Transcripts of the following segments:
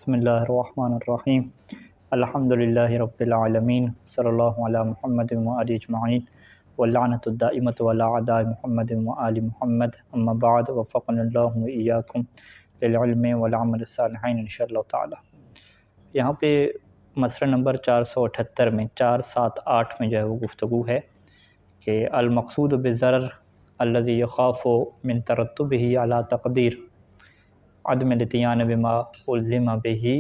بسم اللہ الرحمن الرحیم الحمد للہ رب العالمین صلی اللہ علی محمد وآلہ اجمعین واللعنۃ الدائمۃ علی اعداء محمد وآل محمد اما بعد وفقنا اللہ وإیاکم للعلم والعمل الصالحین انشاءاللہ تعالی۔ یہاں پہ مسئلہ نمبر 478 میں 478 میں جو ہے وہ گفتگو ہے کہ المقصود بالضرر الذي يخاف من ترتبه على تقدیر عدم الاتيان بما الزم به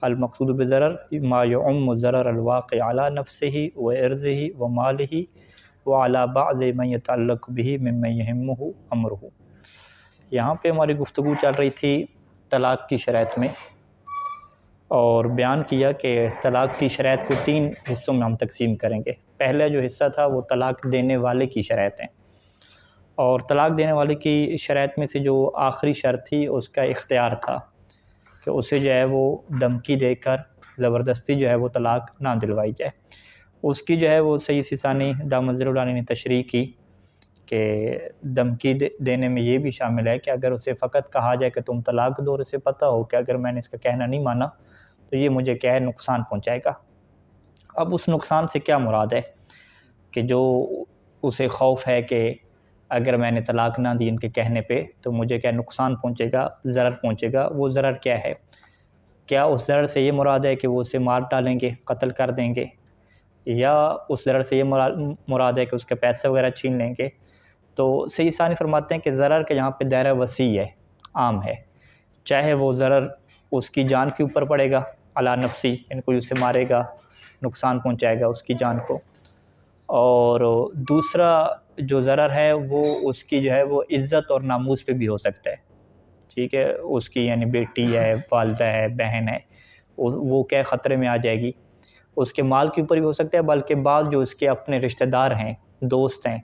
المقصود بالضرر ما يعم الضرر الواقع على نفسه وعرضه وماله وعلى بعض من يتعلق به ممن يهمه امره۔ یہاں پہ ہماری گفتگو چل رہی تھی طلاق کی شرائط میں، اور بیان کیا کہ طلاق کی شرائط کو 3 حصوں میں ہم تقسیم کریں گے۔ پہلا جو حصہ تھا وہ طلاق دینے والے کی شرائط ہیں، اور طلاق دینے والے کی شرائط میں سے جو آخری شرط تھی اس کا اختیار تھا کہ اسے جو ہے وہ دھمکی دے کر زبردستی جو ہے وہ طلاق نہ دلوائی جائے۔ اس کی جو ہے وہ سید سیستانی دامت ظل العالی نے تشریح کی کہ دھمکی دینے میں یہ بھی شامل ہے کہ اگر اسے فقط کہا جائے کہ تم طلاق دو، اور اسے پتہ ہو کہ اگر میں نے اس کا کہنا نہیں مانا تو یہ مجھے کیا ہے نقصان پہنچائے گا۔ اب اس نقصان سے کیا مراد ہے کہ جو اسے خوف ہے کہ اگر میں نے طلاق نہ دی ان کے کہنے پہ تو مجھے کیا نقصان پہنچے گا، ضرر پہنچے گا۔ وہ ضرر کیا ہے؟ کیا اس ضرر سے یہ مراد ہے کہ وہ اسے مار ڈالیں گے، قتل کر دیں گے، یا اس ضرر سے یہ مراد ہے کہ اس کے پیسے وغیرہ چھین لیں گے؟ تو سید ثانی فرماتے ہیں کہ ضرر کے یہاں پہ دائرہ وسیع ہے، عام ہے، چاہے وہ ضرر اس کی جان کے اوپر پڑے گا علی نفسی، یعنی کوئی اسے مارے گا، نقصان پہنچائے گا اس کی جان کو، اور دوسرا جو ضرر ہے وہ اس کی جو ہے وہ عزت اور ناموس پہ بھی ہو سکتا ہے، ٹھیک ہے، اس کی یعنی بیٹی ہے، والدہ ہے، بہن ہے، وہ کیا خطرے میں آ جائے گی۔ اس کے مال کے اوپر بھی ہو سکتا ہے، بلکہ بعض جو اس کے اپنے رشتہ دار ہیں، دوست ہیں،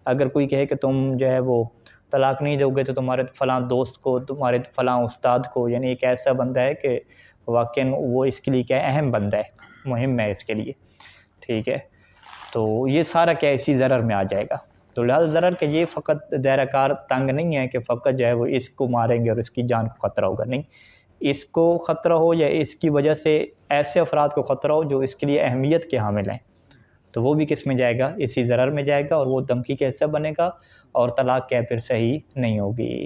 اگر کوئی کہے کہ تم جو ہے وہ طلاق نہیں دو گے تو تمہارے فلاں دوست کو، تمہارے فلاں استاد کو، یعنی ایک ایسا بندہ ہے کہ واقعاً وہ اس کے لیے کیا اہم بندہ ہے، مہم ہے اس کے لیے، ٹھیک ہے، تو یہ سارا کیا اسی ضرر میں آ جائے گا۔ تو لہٰذا ضرر کہ یہ فقط دائرہ کار تنگ نہیں ہے کہ فقط جو ہے وہ اس کو ماریں گے اور اس کی جان کو خطرہ ہوگا، نہیں، اس کو خطرہ ہو یا اس کی وجہ سے ایسے افراد کو خطرہ ہو جو اس کے لیے اہمیت کے حامل ہیں، تو وہ بھی کس میں جائے گا؟ اسی ضرر میں جائے گا، اور وہ دھمکی کا حصہ بنے گا، اور طلاق کیا پھر صحیح نہیں ہوگی۔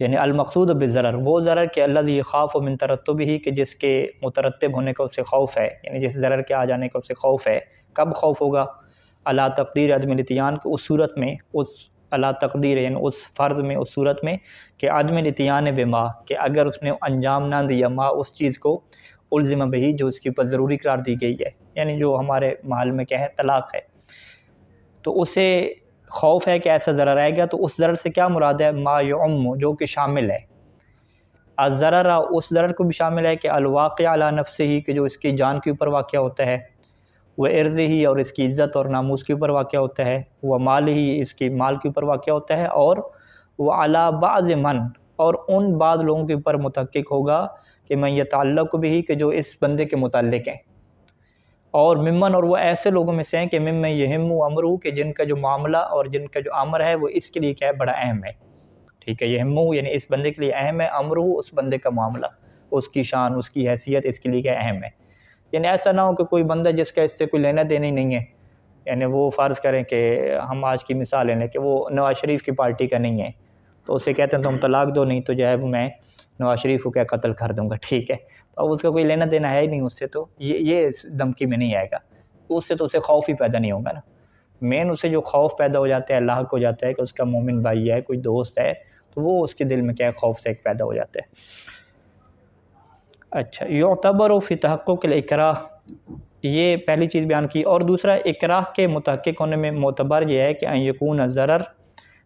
یعنی المقصود بالضرر وہ ضرر کہ الذی یخاف من ترتبہ کہ جس کے مترتب ہونے کا اسے خوف ہے، یعنی جس ضرر کے آ جانے کا اسے خوف ہے۔ کب خوف ہوگا؟ علی تقدیر عدم الاتیان، اس صورت میں، اس علی تقدیر یعنی اس فرض میں، اس صورت میں کہ عدم الاتیان بما کہ اگر اس نے انجام نہ دیا ما اس چیز کو الزم بہی جو اس کے اوپر ضروری قرار دی گئی ہے، یعنی جو ہمارے محل میں کیا ہے طلاق ہے، تو اسے خوف ہے کہ ایسا ضرر آئے گا۔ تو اس ضرر سے کیا مراد ہے؟ ما یعم جو کہ شامل ہے، الضرر اس ضرر کو بھی شامل ہے کہ الواقع علی نفسہ کہ جو اس کی جان کے اوپر واقع ہوتا ہے، وہ عرض ہی اور اس کی عزت اور ناموس کے اوپر واقع ہوتا ہے، وہ مال ہی اس کی مال کے اوپر واقع ہوتا ہے، اور وہ علی بعض من اور ان بعض لوگوں کے اوپر متحقق ہوگا کہ من یتعلق بھی کہ جو اس بندے کے متعلق ہیں، اور ممن اور وہ ایسے لوگوں میں سے ہیں کہ ممن یہم امرہ کہ جن کا جو معاملہ اور جن کا جو امر ہے وہ اس کے لیے کیا ہے بڑا اہم ہے، ٹھیک ہے، یہم یعنی اس بندے کے لیے اہم ہے، امرہ اس بندے کا معاملہ، اس کی شان، اس کی حیثیت اس کے لیے کیا اہم ہے۔ یعنی ایسا نہ ہو کہ کوئی بندہ جس کا اس سے کوئی لینا دینا ہی نہیں ہے، یعنی وہ فرض کریں کہ ہم آج کی مثال لیں کہ وہ نواز شریف کی پارٹی کا نہیں ہے، تو اسے کہتے ہیں تم طلاق دو نہیں تو جو ہے وہ میں نواز شریف کو کیا قتل کر دوں گا، ٹھیک ہے، تو اب اس کا کوئی لینا دینا ہے ہی نہیں اس سے، تو یہ دھمکی میں نہیں آئے گا، اس سے تو اسے خوف ہی پیدا نہیں ہوگا نا۔ مین اسے جو خوف پیدا ہو جاتا ہے اللہ کو ہو جاتا ہے کہ اس کا مومن بھائی ہے، کوئی دوست ہے، تو وہ اس کے دل میں کیا خوف سے ایک پیدا ہو جاتا ہے۔ اچھا، یعتبر فی تحقق الاکراہ، یہ پہلی چیز بیان کی، اور دوسرا اکراہ کے متحقق ہونے میں معتبر یہ ہے کہ ان یکون الضرر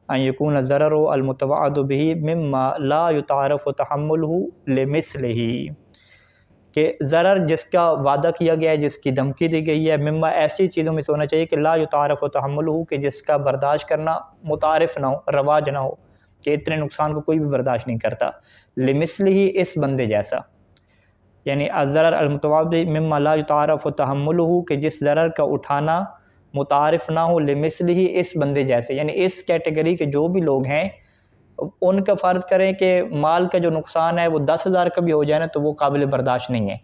المتوعد به مما لا يتعارف تحمله لمثله کہ ضرر جس کا وعدہ کیا گیا ہے، جس کی دھمکی دی گئی ہے، مما ایسی چیزوں میں سے ہونا چاہیے کہ لا يتعارف تحمله کہ جس کا برداشت کرنا متعارف نہ ہو، رواج نہ ہو، کہ اتنے نقصان کو کوئی بھی برداشت نہیں کرتا، لمثله اس بندے جیسا، یعنی الضرر المتوعد مما لا يتعارف تحمله کہ جس ضرر کا اٹھانا متعارف نہ ہو لمثله اس بندے جیسے، یعنی اس کیٹیگری کے جو بھی لوگ ہیں ان کا فرض کریں کہ مال کا جو نقصان ہے وہ 10,000 کا بھی ہو جائے نا تو وہ قابل برداشت نہیں ہے،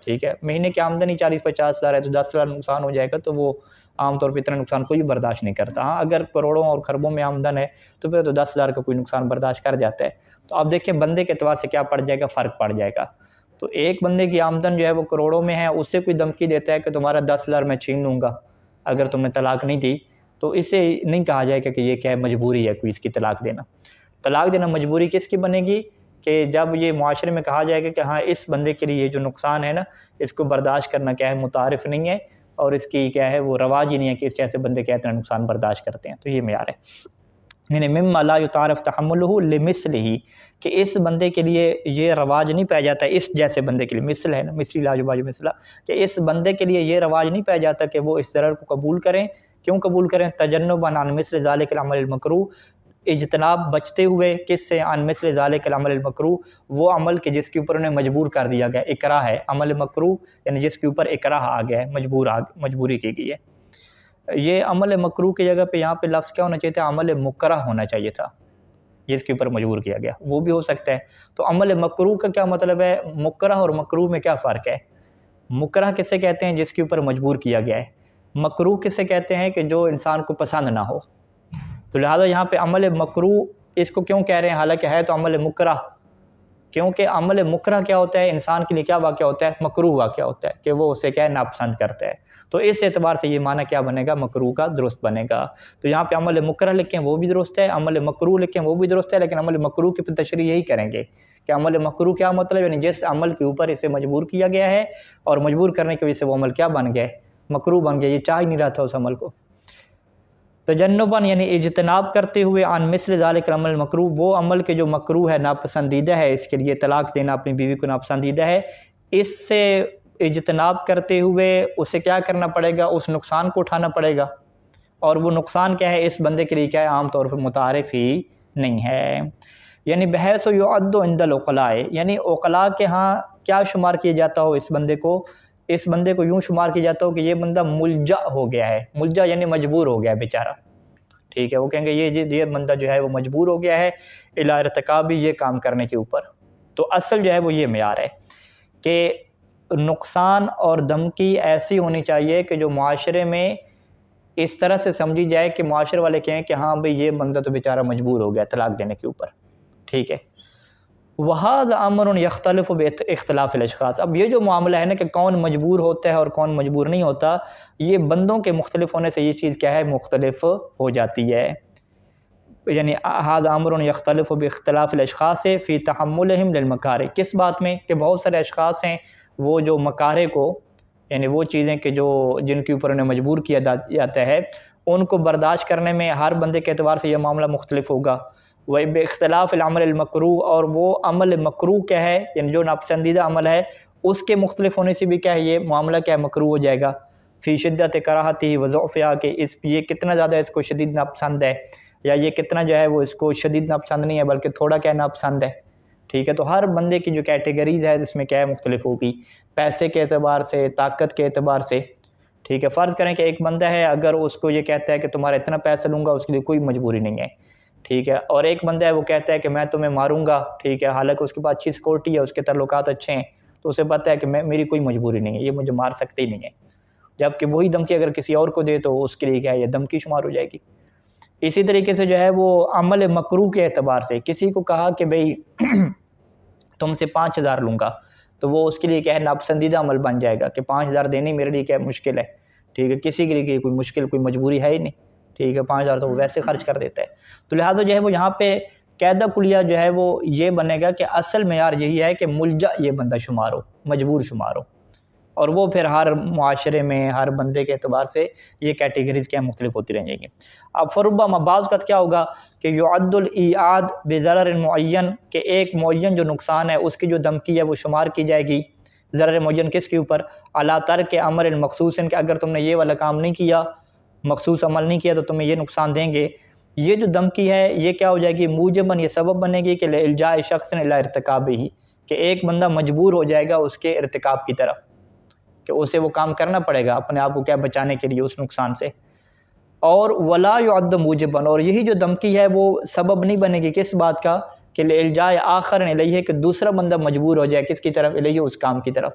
ٹھیک ہے، مہینے کی آمدنی 40-50 ہزار ہے تو 10,000 نقصان ہو جائے گا تو وہ عام طور پہ اتنا نقصان کوئی برداشت نہیں کرتا. ہاں اگر کروڑوں اور خربوں میں آمدن ہے تو پھر تو 10,000 کا کوئی نقصان برداشت کر جاتا ہے. تو آپ دیکھیں بندے کے اعتبار سے کیا پڑ جائے گا، فرق پڑ جائے گا. تو ایک بندے کی آمدن جو ہے وہ کروڑوں میں ہے، اس سے کوئی دھمکی دیتا ہے کہ تمہارا 10,000 میں چھین لوں گا اگر تم نے طلاق نہیں دی، تو اسے نہیں کہا جائے گا کہ یہ کیا ہے، مجبوری ہے کوئی اس کی طلاق دینا. طلاق دینا مجبوری کس کی بنے گی کہ جب یہ معاشرے میں کہا جائے گا کہ ہاں اس بندے کے لیے یہ جو نقصان ہے نا اس کو برداشت کرنا کیا ہے متعارف نہیں ہے، اور اس کی کیا ہے وہ رواج ہی نہیں ہے کہ اس جیسے بندے کیا اتنا نقصان برداشت کرتے ہیں. تو یہ معیار ہے. یعنی مما لا یتعارف تحملہ لمثلہ، کہ اس بندے کے لیے یہ رواج نہیں پایا جاتا، اس جیسے بندے کے لیے، مثل ہے نا، مثلی لا یباح مثلہ، کہ اس بندے کے لیے یہ رواج نہیں پایا جاتا کہ وہ اس ضرر کو قبول کریں. کیوں قبول کریں؟ تجنبا عن مثل ذلک العمل المکروہ، اجتناب بچتے ہوئے کس سے، عن مثل ذلک العمل المکروہ، وہ عمل کے جس کے اوپر انہیں مجبور کر دیا گیا، اکراہ ہے، عمل مکروہ یعنی جس کے اوپر اکراہ آ گیا ہے، مجبوری کی گئی ہے. یہ عمل مکروہ کی جگہ پہ یہاں پہ لفظ کیا ہونا چاہیے تھا، عمل مکرہ ہونا چاہیے تھا، جس کے اوپر مجبور کیا گیا، وہ بھی ہو سکتا ہے. تو عمل مکروہ کا کیا مطلب ہے، مکرہ اور مکروہ میں کیا فرق ہے؟ مکرہ کسے کہتے ہیں جس کے اوپر مجبور کیا گیا ہے، مکروہ کسے کہتے ہیں کہ جو انسان کو پسند نہ ہو. تو لہٰذا یہاں پہ عمل مکروہ اس کو کیوں کہہ رہے ہیں حالانکہ ہے تو عمل مکرہ، کیونکہ عمل مکرہ کیا ہوتا ہے، انسان کے لیے کیا واقعہ ہوتا ہے، مکروہ واقعہ ہوتا ہے کہ وہ اسے کیا ہے ناپسند کرتا ہے. تو اس اعتبار سے یہ معنی کیا بنے گا، مکروہ کا درست بنے گا. تو یہاں پہ عمل مکرہ لکھیں وہ بھی درست ہے، عمل مکروہ لکھیں وہ بھی درست ہے، لیکن عمل مکروہ کی تشریح یہی کریں گے کہ عمل مکروہ کیا مطلب، یعنی جس عمل کے اوپر اسے مجبور کیا گیا ہے اور مجبور کرنے کی وجہ سے وہ عمل کیا بن گیا، مکروہ بن گیا، یہ چاہ ہی نہیں رہا تھا اس عمل کو. تجنباً یعنی اجتناب کرتے ہوئے، عن مثل ذالک العمل المکروہ، وہ عمل کے جو مکروہ ہے، ناپسندیدہ ہے، اس کے لیے طلاق دینا اپنی بیوی کو ناپسندیدہ ہے، اس سے اجتناب کرتے ہوئے اسے کیا کرنا پڑے گا، اس نقصان کو اٹھانا پڑے گا. اور وہ نقصان کیا ہے، اس بندے کے لیے کیا ہے، عام طور پر متعارف ہی نہیں ہے. یعنی بحیث یعد عند العقلاء، یعنی عقلاء کے ہاں کیا شمار کیا جاتا ہو، اس بندے کو یوں شمار کیا جاتا ہو کہ یہ بندہ ملجا ہو گیا ہے. ملجا یعنی مجبور ہو گیا ہے بیچارہ، ٹھیک ہے، وہ کہیں گے یہ بندہ جو ہے وہ مجبور ہو گیا ہے الی ارتکاب یہ کام کرنے کے اوپر. تو اصل جو ہے وہ یہ معیار ہے کہ نقصان اور دھمکی ایسی ہونی چاہیے کہ جو معاشرے میں اس طرح سے سمجھی جائے کہ معاشرے والے کہیں کہ ہاں بھئی یہ بندہ تو بیچارہ مجبور ہو گیا طلاق دینے کے اوپر، ٹھیک ہے. وَهَذَا أَمْرٌ يَخْتَلِفُ بِاخْتِلَافِ الْأَشْخَاصِ، اب یہ جو معاملہ ہے نا کہ کون مجبور ہوتا ہے اور کون مجبور نہیں ہوتا، یہ بندوں کے مختلف ہونے سے یہ چیز کیا ہے، مختلف ہو جاتی ہے. یعنی هَذَا أَمْرٌ يَخْتَلِفُ بِاخْتِلَافِ الْأَشْخَاصِ فِي تَحَمُّلِهِمْ لِلْمَكَارِهِ، کس بات میں کہ بہت سارے اشخاص ہیں وہ جو مکارہ کو، یعنی وہ چیزیں کہ جن کے اوپر انہیں مجبور کیا جاتا ہے، ان کو برداشت کرنے میں ہر بندے کے اعتبار سے یہ معاملہ مختلف ہوگا. باختلاف العمل المکروہ، اور وہ عمل مکروہ کیا ہے، یعنی جو ناپسندیدہ عمل ہے اس کے مختلف ہونے سے بھی کیا ہے یہ معاملہ کیا ہے، مکروہ ہو جائے گا. فی شدت کراہتہ و ضعفہا، کہ یہ کتنا زیادہ اس کو شدید ناپسند ہے، یا یہ کتنا جو ہے وہ اس کو شدید ناپسند نہیں ہے بلکہ تھوڑا کیا ناپسند ہے، ٹھیک ہے. تو ہر بندے کی جو کیٹیگریز ہے اس میں کیا ہے مختلف ہوگی، پیسے کے اعتبار سے، طاقت کے اعتبار سے، ٹھیک ہے. فرض کریں کہ ایک بندہ ہے، اگر اس کو یہ کہتا ہے کہ تمہارا اتنا پیسہ لوں گا، اس کے لیے کوئی مجبوری نہیں ہے، ٹھیک ہے. اور ایک بندہ ہے وہ کہتا ہے کہ میں تمہیں ماروں گا، ٹھیک ہے، حالانکہ اس کے پاس اچھی سیکورٹی ہے، اس کے تعلقات اچھے ہیں، تو اسے پتہ ہے کہ میری کوئی مجبوری نہیں ہے، یہ مجھے مار سکتے ہی نہیں ہے. جبکہ وہی دھمکی اگر کسی اور کو دے تو اس کے لیے کیا ہے، یہ دھمکی شمار ہو جائے گی. اسی طریقے سے جو ہے وہ عمل مکروہ کے اعتبار سے کسی کو کہا کہ بھئی تم سے 5,000 لوں گا، تو وہ اس کے لیے کیا ہے ناپسندیدہ عمل بن جائے گا کہ 5,000 دینی میرے لیے کیا مشکل ہے، ٹھیک ہے. کسی کے لیے کوئی مشکل، کوئی مجبوری ہے ہی نہیں، ٹھیک ہے، 5,000 تو وہ ویسے خرچ کر دیتا ہے. تو لہٰذا جو ہے وہ یہاں پہ قاعدہ کلیہ جو ہے وہ یہ بنے گا کہ اصل معیار یہی ہے کہ ملجا یہ بندہ شمار ہو، مجبور شمار ہو. اور وہ پھر ہر معاشرے میں ہر بندے کے اعتبار سے یہ کیٹیگریز کیا مختلف ہوتی رہیں گی. اب فربما بعض کا کیا ہوگا کہ یعد الایعاد بضرر معین، کہ ایک معین جو نقصان ہے اس کی جو دھمکی ہے وہ شمار کی جائے گی. ضرر معین کس کے اوپر، علی ترک امر المخصوص، کہ اگر تم نے یہ والا کام نہیں کیا، مخصوص عمل نہیں کیا تو تمہیں یہ نقصان دیں گے. یہ جو دھمکی ہے یہ کیا ہو جائے گی، موجباً یہ سبب بنے گی کہ الجاء شخص الی ارتکابہ، کہ ایک بندہ مجبور ہو جائے گا اس کے ارتکاب کی طرف، کہ اسے وہ کام کرنا پڑے گا اپنے آپ کو کیا بچانے کے لیے اس نقصان سے. اور ولا يعد موجبا، اور یہی جو دھمکی ہے وہ سبب نہیں بنے گی کس بات کا، کہ الجائے آخر الیہ، کہ دوسرا بندہ مجبور ہو جائے کس کی طرف، الیہ اس کام کی طرف،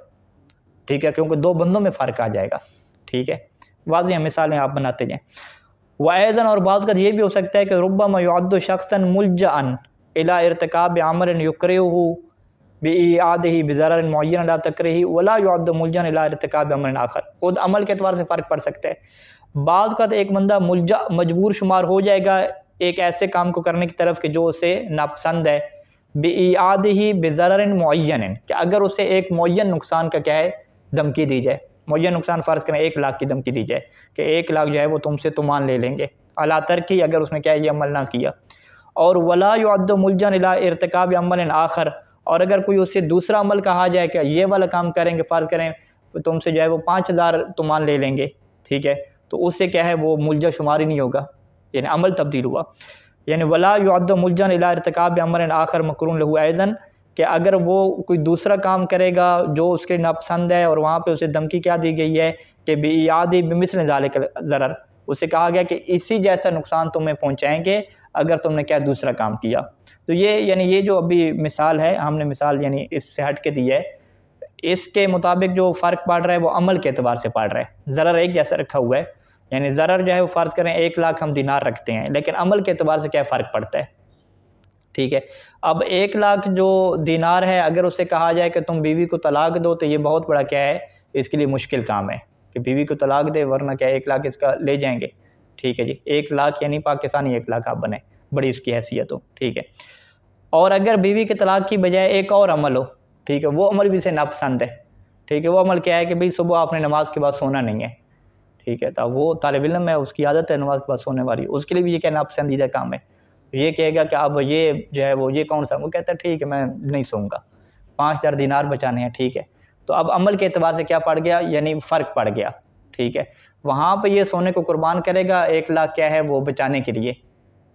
ٹھیک ہے، کیونکہ دو بندوں میں فرق آ جائے گا، ٹھیک ہے، واضح مثالیں آپ بناتے جائیں۔ وَأَيْضًا، اور بعض کا یہ بھی ہو سکتا ہے کہ ربما يعد شخصا ملجأ الى ارتکاب عمل يكرهه بإعادہ بضرر معین لا تکرہ ولا يعد ملجأ الى ارتکاب عمل آخر، خود عمل کے اعتبار سے فرق پڑ سکتا ہے۔ بعض کا تو ایک بندہ ملجأ مجبور شمار ہو جائے گا ایک ایسے کام کو کرنے کی طرف کہ جو اسے ناپسند ہے، بإعادہ بضرر معین، کہ اگر اسے ایک معین نقصان کا کیا ہے دھمکی دی جائے، معین نقصان فرض کریں 1 لاکھ کی دھمکی دی جائے کہ 1 لاکھ جو ہے وہ تم سے تمان لے لیں گے اعلیٰ ترکی، اگر اس نے کیا یہ عمل نہ کیا۔ اور ولا يعد ملجأ الى ارتکاب عمل آخر، اور اگر کوئی اس سے دوسرا عمل کہا جائے کہ یہ والا کام کریں گے، فرض کریں تم سے جو ہے وہ 5000 تمان لے لیں گے، ٹھیک ہے، تو اس سے کیا ہے وہ ملجا شمار ہی نہیں ہوگا، یعنی عمل تبدیل ہوا۔ یعنی ولا يعد ملجا الى ارتکاب عمل آخر مکروہ لہ ایضا، کہ اگر وہ کوئی دوسرا کام کرے گا جو اس کے ناپسند ہے اور وہاں پہ اسے دھمکی کیا دی گئی ہے کہ بإعادہ بمثل ذلک ضرر، اسے کہا گیا کہ اسی جیسا نقصان تمہیں پہنچائیں گے اگر تم نے کیا دوسرا کام کیا۔ تو یہ یعنی یہ جو ابھی مثال ہے ہم نے مثال یعنی اس سے ہٹ کے دی ہے، اس کے مطابق جو فرق پڑ رہا ہے وہ عمل کے اعتبار سے پڑ رہا ہے، ضرر ایک جیسا رکھا ہوا ہے، یعنی ضرر جو ہے وہ فرض کریں 1 لاکھ ہم دینار رکھتے ہیں، لیکن عمل کے اعتبار سے کیا فرق پڑتا ہے، ٹھیک ہے۔ اب 1 لاکھ جو دینار ہے اگر اسے کہا جائے کہ تم بیوی کو طلاق دو تو یہ بہت بڑا کیا ہے اس کے لیے مشکل کام ہے کہ بیوی کو طلاق دے، ورنہ کیا 1 لاکھ اس کا لے جائیں گے، ٹھیک ہے جی، 1 لاکھ یعنی پاکستانی 1 لاکھ آپ بنے، بڑی اس کی حیثیت ہو، ٹھیک ہے۔ اور اگر بیوی کے طلاق کی بجائے ایک اور عمل ہو، ٹھیک ہے، وہ عمل بھی اسے ناپسند ہے، ٹھیک ہے، وہ عمل کیا ہے کہ بھئی صبح آپ نے نماز کے بعد سونا نہیں ہے، ٹھیک ہے، تو وہ طالب علم ہے اس کی عادت ہے نماز کے بعد سونے والی، اس کے لیے بھی یہ کیا ناپسندیدہ کام ہے، یہ کہے گا کہ اب یہ جو ہے وہ یہ کون سا، وہ کہتا ہے ٹھیک ہے میں نہیں سوں گا، 5000 دینار بچانے ہیں، ٹھیک ہے۔ تو اب عمل کے اعتبار سے کیا پڑ گیا، یعنی فرق پڑ گیا، ٹھیک ہے، وہاں پہ یہ سونے کو قربان کرے گا 1 لاکھ کیا ہے وہ بچانے کے لیے،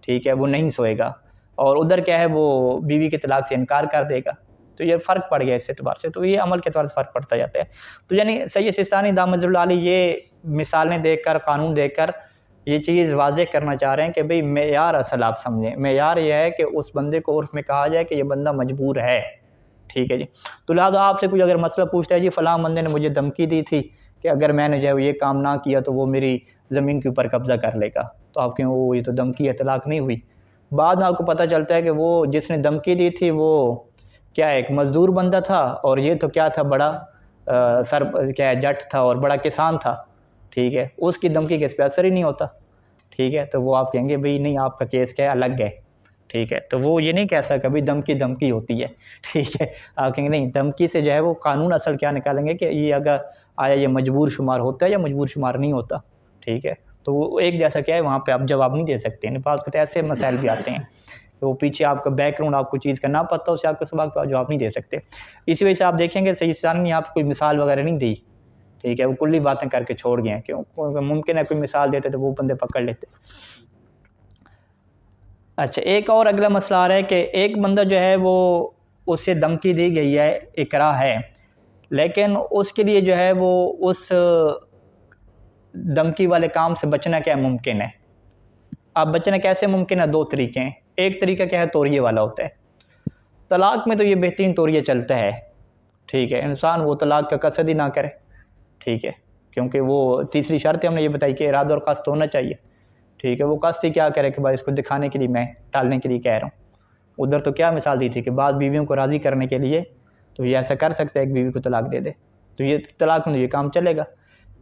ٹھیک ہے، وہ نہیں سوئے گا، اور ادھر کیا ہے وہ بیوی کے طلاق سے انکار کر دے گا، تو یہ فرق پڑ گیا اس اعتبار سے، تو یہ عمل کے اعتبار سے فرق پڑتا جاتا ہے۔ تو یعنی سید سیستانی دامت اللہ علیہ یہ مثالیں دیکھ کر قانون دیکھ کر یہ چیز واضح کرنا چاہ رہے ہیں کہ بھئی معیار اصل آپ سمجھیں، معیار یہ ہے کہ اس بندے کو عرف میں کہا جائے کہ یہ بندہ مجبور ہے، ٹھیک ہے جی۔ تو لہٰذا آپ سے کوئی اگر مسئلہ پوچھتا ہے جی فلاں بندے نے مجھے دھمکی دی تھی کہ اگر میں نے جو ہے یہ کام نہ کیا تو وہ میری زمین کے اوپر قبضہ کر لے گا، تو آپ کہیں وہ یہ تو دھمکی ہے، طلاق نہیں ہوئی۔ بعد میں آپ کو پتہ چلتا ہے کہ وہ جس نے دھمکی دی تھی وہ کیا ایک مزدور بندہ تھا، اور یہ تو کیا تھا بڑا کیا ہے جٹ تھا اور بڑا کسان تھا، ٹھیک ہے، اس کی دھمکی کے اس پہ اثر ہی نہیں ہوتا، ٹھیک ہے، تو وہ آپ کہیں گے بھئی نہیں آپ کا کیس کیا ہے الگ ہے، ٹھیک ہے، تو وہ یہ نہیں کہہ سکتا کبھی دھمکی ہوتی ہے، ٹھیک ہے، آپ کہیں گے نہیں دھمکی سے جو ہے وہ قانون اصل کیا نکالیں گے کہ یہ اگر آیا یہ مجبور شمار ہوتا ہے یا مجبور شمار نہیں ہوتا، ٹھیک ہے، تو وہ ایک جیسا کیا ہے وہاں پہ آپ جواب نہیں دے سکتے، یعنی بعض کے ایسے مسائل بھی آتے ہیں کہ وہ پیچھے آپ کا بیک گراؤنڈ آپ کو چیز کا نہ پتہ اسے آپ کے سبق کا جواب نہیں دے سکتے۔ اسی وجہ سے آپ دیکھیں گے سید سیستانی نے آپ کو کوئی مثال وغیرہ نہیں دی، ٹھیک ہے، وہ کلی باتیں کر کے چھوڑ گئے ہیں، کیوں ممکن ہے کوئی مثال دیتے تو وہ بندے پکڑ لیتے۔ اچھا ایک اور اگلا مسئلہ آ رہا ہے کہ ایک بندہ جو ہے وہ اس سے دھمکی دی گئی ہے، اکراہ ہے، لیکن اس کے لیے جو ہے وہ اس دھمکی والے کام سے بچنا کیا ممکن ہے۔ اب بچنا کیسے ممکن ہے، 2 طریقے ہیں۔ ایک طریقہ کیا ہے توریہ والا ہوتا ہے، طلاق میں تو یہ بہترین توریہ چلتا ہے، ٹھیک ہے، انسان وہ طلاق کا قصد ہی نہ کرے، ٹھیک ہے، کیونکہ وہ تیسری شرط ہم نے یہ بتائی کہ ارادہ اور قصد ہونا چاہیے، ٹھیک ہے، وہ قصد ہی کیا کرے کہ بھائی اس کو دکھانے کے لیے میں ٹالنے کے لیے کہہ رہا ہوں۔ ادھر تو کیا مثال دی تھی کہ بعض بیویوں کو راضی کرنے کے لیے تو یہ ایسا کر سکتا ہے ایک بیوی کو طلاق دے دے، تو یہ طلاق میں یہ کام چلے گا۔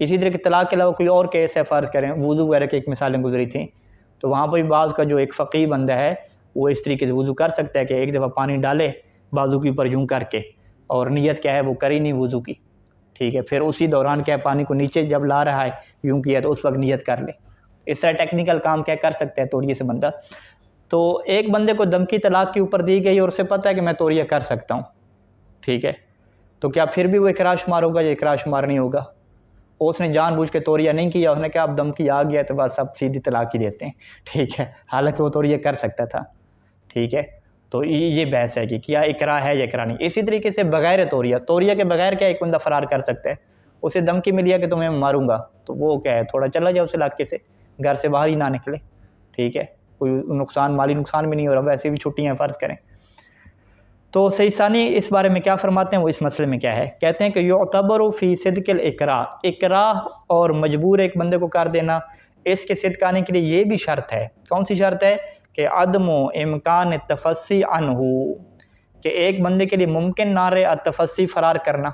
اسی طرح کہ طلاق کے علاوہ کوئی اور کیس ہے، فرض کریں وضو وغیرہ کی ایک مثالیں گزری تھیں، تو وہاں پہ بعض کا جو ایک فقیہ بندہ ہے وہ اس طریقے سے وضو کر سکتا ہے کہ ایک دفعہ پانی ڈالے بازو کے اوپر یوں کر کے، اور نیت کیا ہے وہ کری نہیں وضو کی، ٹھیک ہے، پھر اسی دوران کیا ہے پانی کو نیچے جب لا رہا ہے یوں کیا تو اس وقت نیت کر لے، اس طرح ٹیکنیکل کام کیا کر سکتا ہے توریہ سے بندہ۔ تو ایک بندے کو دھمکی طلاق کے اوپر دی گئی اور اسے پتہ ہے کہ میں توریہ کر سکتا ہوں، ٹھیک ہے، تو کیا پھر بھی وہ اقرار شمار ہوگا یا اقرار شمار نہیں ہوگا؟ اس نے جان بوجھ کے توریہ نہیں کیا، اس نے کہا اب دھمکی آ گیا تو بس اب سیدھی طلاق ہی دیتے ہیں، ٹھیک ہے، حالانکہ وہ توریہ کر سکتا تھا، ٹھیک ہے، تو یہ بحث ہے کہ کیا اقرار ہے یا اقرار نہیں۔ اسی طریقے سے بغیر توریہ کے بغیر کیا ایک بندہ فرار کر سکتا ہے، اسے دھمکی ملی ہے کہ تمہیں میں ماروں گا، تو وہ کیا ہے تھوڑا چلا جائے اس علاقے سے، گھر سے باہر ہی نہ نکلے، ٹھیک ہے، کوئی نقصان، مالی نقصان بھی نہیں ہو رہا، ویسے بھی چھٹیاں فرض کریں۔ تو سیستانی اس بارے میں کیا فرماتے ہیں، وہ اس مسئلے میں کیا ہے، کہتے ہیں کہ یعتبر فی صدق الاکراہ، اکراہ اور مجبور ایک بندے کو کر دینا، اس کے صدق آنے کے لیے یہ بھی شرط ہے۔ کون سی شرط ہے؟ کہ عدم و امکان التفصی عنہ، کہ ایک بندے کے لیے ممکن نہ رہے التفصی، فرار کرنا۔